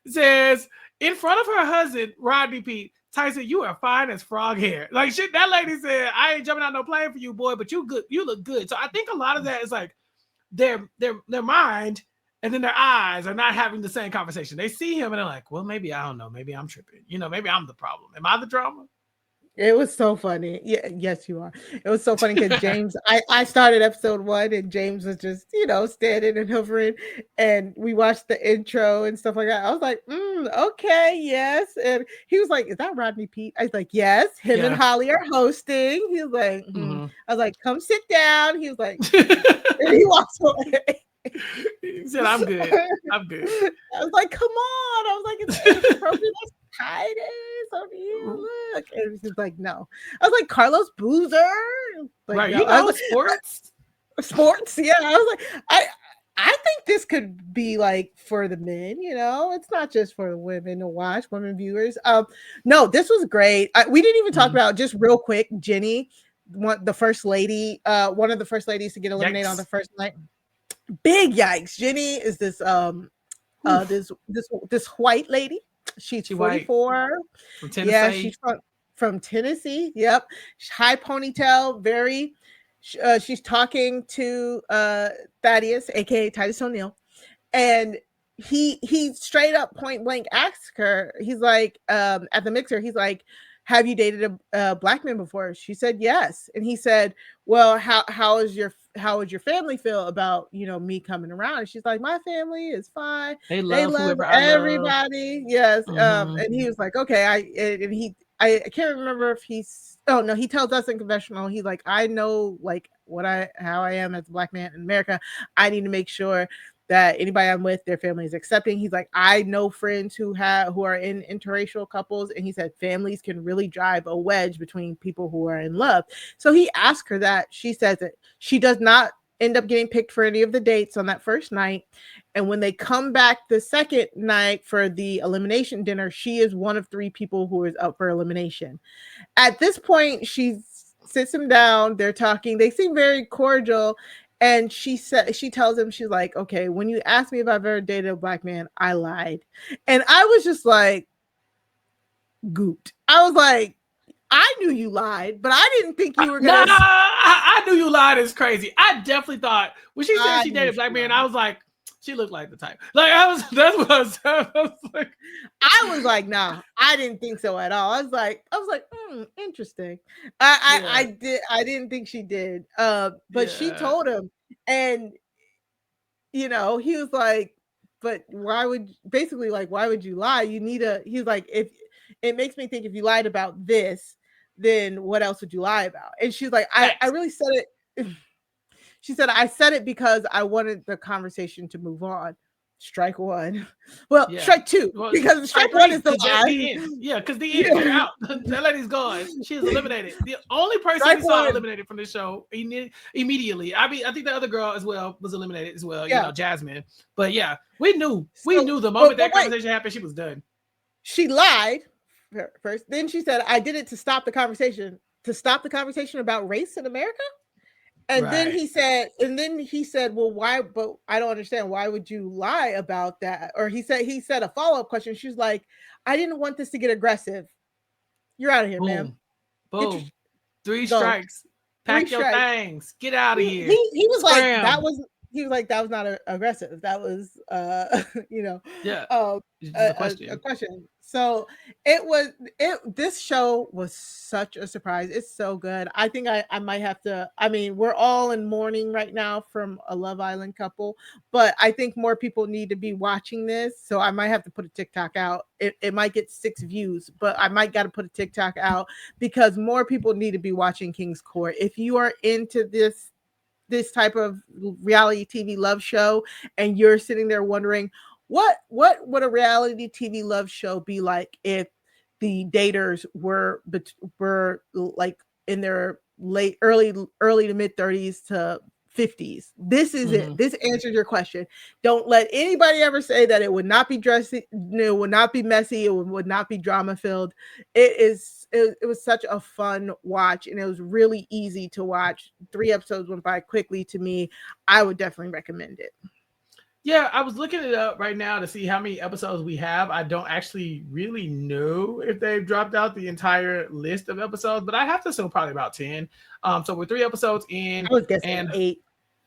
says in front of her husband, Rodney Pete, Tyson, you are fine as frog hair. Like shit, that lady said, I ain't jumping out no plane for you, boy, but you good. You look good. So I think a lot of that is like their mind and then their eyes are not having the same conversation. They see him and they're like, well, maybe I don't know. Maybe I'm tripping. Maybe I'm the problem. Am I the drama? It was so funny. Yeah, yes, you are. It was so funny because James, I started episode 1 and James was just, standing and hovering, and we watched the intro and stuff like that. I was like, okay, yes. And he was like, is that Rodney Pete? I was like, yes, him and Holly are hosting. He was like, I was like, come sit down. He was like, and he walks away. He said, I'm good. I'm good. I was like, come on. I was like, it's appropriate. Titus O'Neil, look. And he's like, no. I was like, Carlos Boozer. Like, right. No. Sports. Yeah. I was like, I think this could be like for the men, it's not just for the women to watch, women viewers. No, this was great. We didn't even talk about, just real quick, Jenny, the first lady, one of the first ladies to get eliminated on the first night. Big yikes. Jenny is this this white lady. She's 44 from Tennessee. Yeah, she's from Tennessee. Yep. High ponytail, very she's talking to Thaddeus, aka Titus O'Neil, and he straight up point blank asks her, he's like, at the mixer, he's like, have you dated a black man before? She said yes. And he said, well, how would your family feel about, me coming around? And she's like, my family is fine. They love everybody. Yes. And he was like, okay. I can't remember if he tells us in confessional, he's like, I know like how I am as a black man in America. I need to make sure that anybody I'm with, their family is accepting. He's like, I know friends who are in interracial couples, and he said families can really drive a wedge between people who are in love. So he asked her that. She says that she does not end up getting picked for any of the dates on that first night. And when they come back the second night for the elimination dinner, she is one of 3 people who is up for elimination. At this point, she sits him down. They're talking. They seem very cordial. And she tells him, she's like, okay, when you asked me if I've ever dated a black man, I lied. And I was just like, gooped. I was like, I knew you lied, but I didn't think you were gonna. I knew you lied. Is crazy. I definitely thought when she said she dated a black man, I was like, she looked like the type. Like that's what I was like. Nah, I didn't think so at all. I was like, interesting. I didn't think she did. But she told him, and he was like, but why would you lie? He's like, if it makes me think if you lied about this, then what else would you lie about? And she's like, I really said it. She said, I said it because I wanted the conversation to move on. Strike 1. Well, strike 2, because strike 1 is the lie. Yeah, because the end, you're out. That lady's gone. She is eliminated. The only person we saw eliminated from the show immediately. I mean, I think the other girl as well was eliminated as well. You know, Jasmine. But yeah, we knew the moment that conversation happened, she was done. She lied first. Then she said, I did it to stop the conversation about race in America. And then he said, well, why? But I don't understand. Why would you lie about that? Or he said a follow-up question. She's like, I didn't want this to get aggressive. You're out of here, man. Boom. 3 strikes. Pack your things. Get out of here. He was like, that was not aggressive. That was, a question. So this show was such a surprise. It's so good. I think I might have to, we're all in mourning right now from a Love Island couple, but I think more people need to be watching this. So I might have to put a TikTok out. It might get 6 views, but I might got to put a TikTok out because more people need to be watching King's Court. If you are into this type of reality TV love show and you're sitting there wondering, what would a reality TV love show be like if the daters were like in their early to mid 30s to 50s? This is it. This answers your question. Don't let anybody ever say that it would not be dressy, it would not be messy, it would not be drama filled. It was such a fun watch, and it was really easy to watch. 3 episodes went by quickly to me. I would definitely recommend it. Yeah, I was looking it up right now to see how many episodes we have. I don't actually really know if they've dropped out the entire list of episodes, but I have to assume probably about 10. So we're 3 episodes in. I was guessing 8.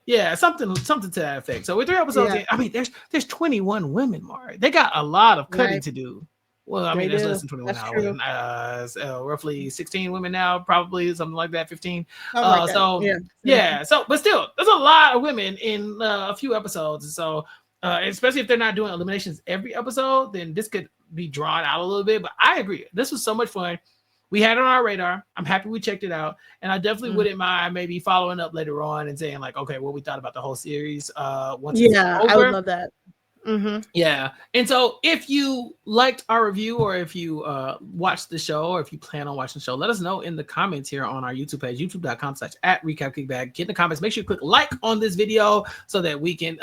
Yeah, something to that effect. So we're 3 episodes in. I mean, there's 21 women, Mari. They got a lot of cutting to do. Well, I mean, there's less than 21 now. Roughly 16 women now, probably something like that, 15. But still, there's a lot of women in a few episodes. So, especially if they're not doing eliminations every episode, then this could be drawn out a little bit. But I agree. This was so much fun. We had it on our radar. I'm happy we checked it out. And I definitely wouldn't mind maybe following up later on and saying, like, okay, what we thought about the whole series. Once it's over. I would love that. Yeah. And so if you liked our review, or if you watched the show, or if you plan on watching the show, let us know in the comments here on our YouTube page, youtube.com/@recapkickback. Get in the comments. Make sure you click like on this video so that we can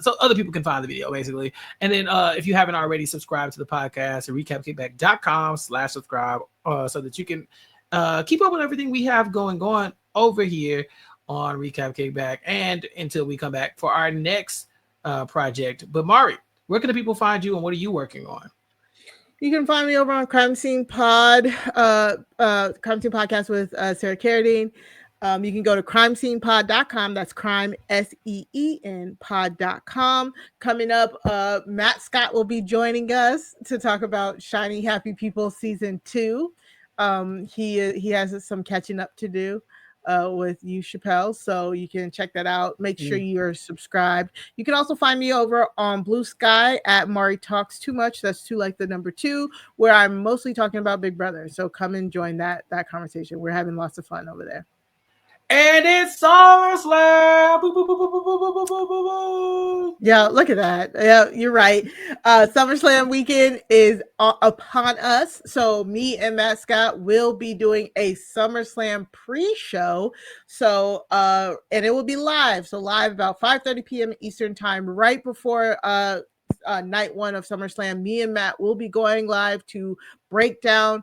so other people can find the video, basically. And then if you haven't already, subscribed to the podcast at recapkickback.com/subscribe so that you can keep up with everything we have going on over here on Recap Kickback, and until we come back for our next project. But Mari, where can the people find you, and what are you working on? You can find me over on Crime Scene Pod, Crime Scene Podcast with Sarah Carradine. You can go to crimescenepod.com. That's crime, SEEN pod.com. Coming up, Matt Scott will be joining us to talk about Shiny Happy People Season 2. He has some catching up to do with you, Chappell, so you can check that out. Make sure you're subscribed. You can also find me over on Blue Sky at Mari Talks Too Much. That's 2 like the number 2, where I'm mostly talking about Big Brother. So come and join that conversation. We're having lots of fun over there. And it's SummerSlam. Yeah, look at that. Yeah, you're right. SummerSlam weekend is upon us. So me and Matt Scott will be doing a SummerSlam pre-show. So and it will be live. So live about 5:30 p.m. Eastern time, right before night one of SummerSlam. Me and Matt will be going live to break down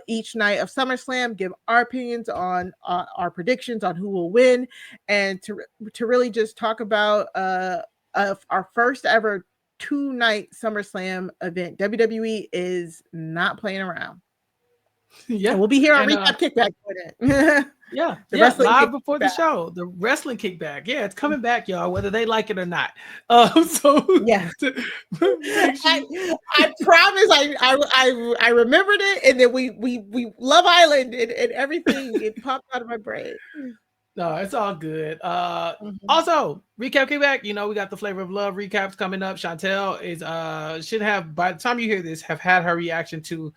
each night of SummerSlam, give our opinions on our predictions on who will win, and to really just talk about our first ever 2-night SummerSlam event. WWE is not playing around. Yeah, and we'll be here on Recap Kickback for that. Yeah, wrestling live before kickback. The show, the wrestling kickback. Yeah, it's coming back, y'all, whether they like it or not. So yeah, sure. I promise I remembered it, and then we Love Island and everything. It popped out of my brain. No, it's all good. Also, Recap Kickback, you know, we got the Flavor of Love recaps coming up. Chantel is should have, by the time you hear this, have had her reaction to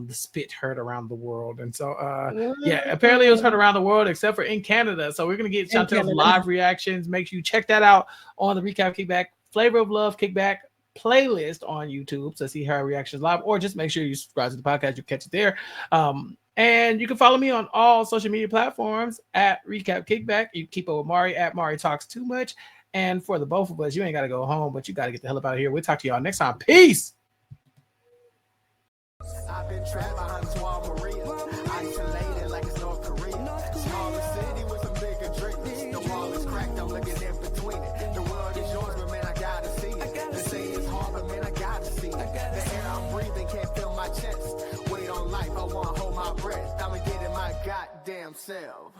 the spit heard around the world. And so yeah, apparently it was heard around the world except for in Canada. So we're gonna get Chantel's live reactions. Make sure you check that out on the Recap Kickback Flavor of Love Kickback playlist on YouTube to see her reactions live, or just make sure you subscribe to the podcast, you'll catch it there. And you can follow me on all social media platforms at Recap Kickback. You keep up with Mari at Mari Talks Too Much. And for the both of us, you ain't got to go home, but you got to get the hell up out of here. We'll talk to y'all next time. Peace. I've been trapped behind Suave Maria, isolated like it's North Korea. Smaller city with some bigger dreams. The wall is cracked, I'm looking in between it. The world is yours, but man, I gotta see it. They say it's hard, but man, I gotta see it. The air I'm breathing can't feel my chest. Wait on life, I wanna hold my breath. I'ma get in my goddamn self.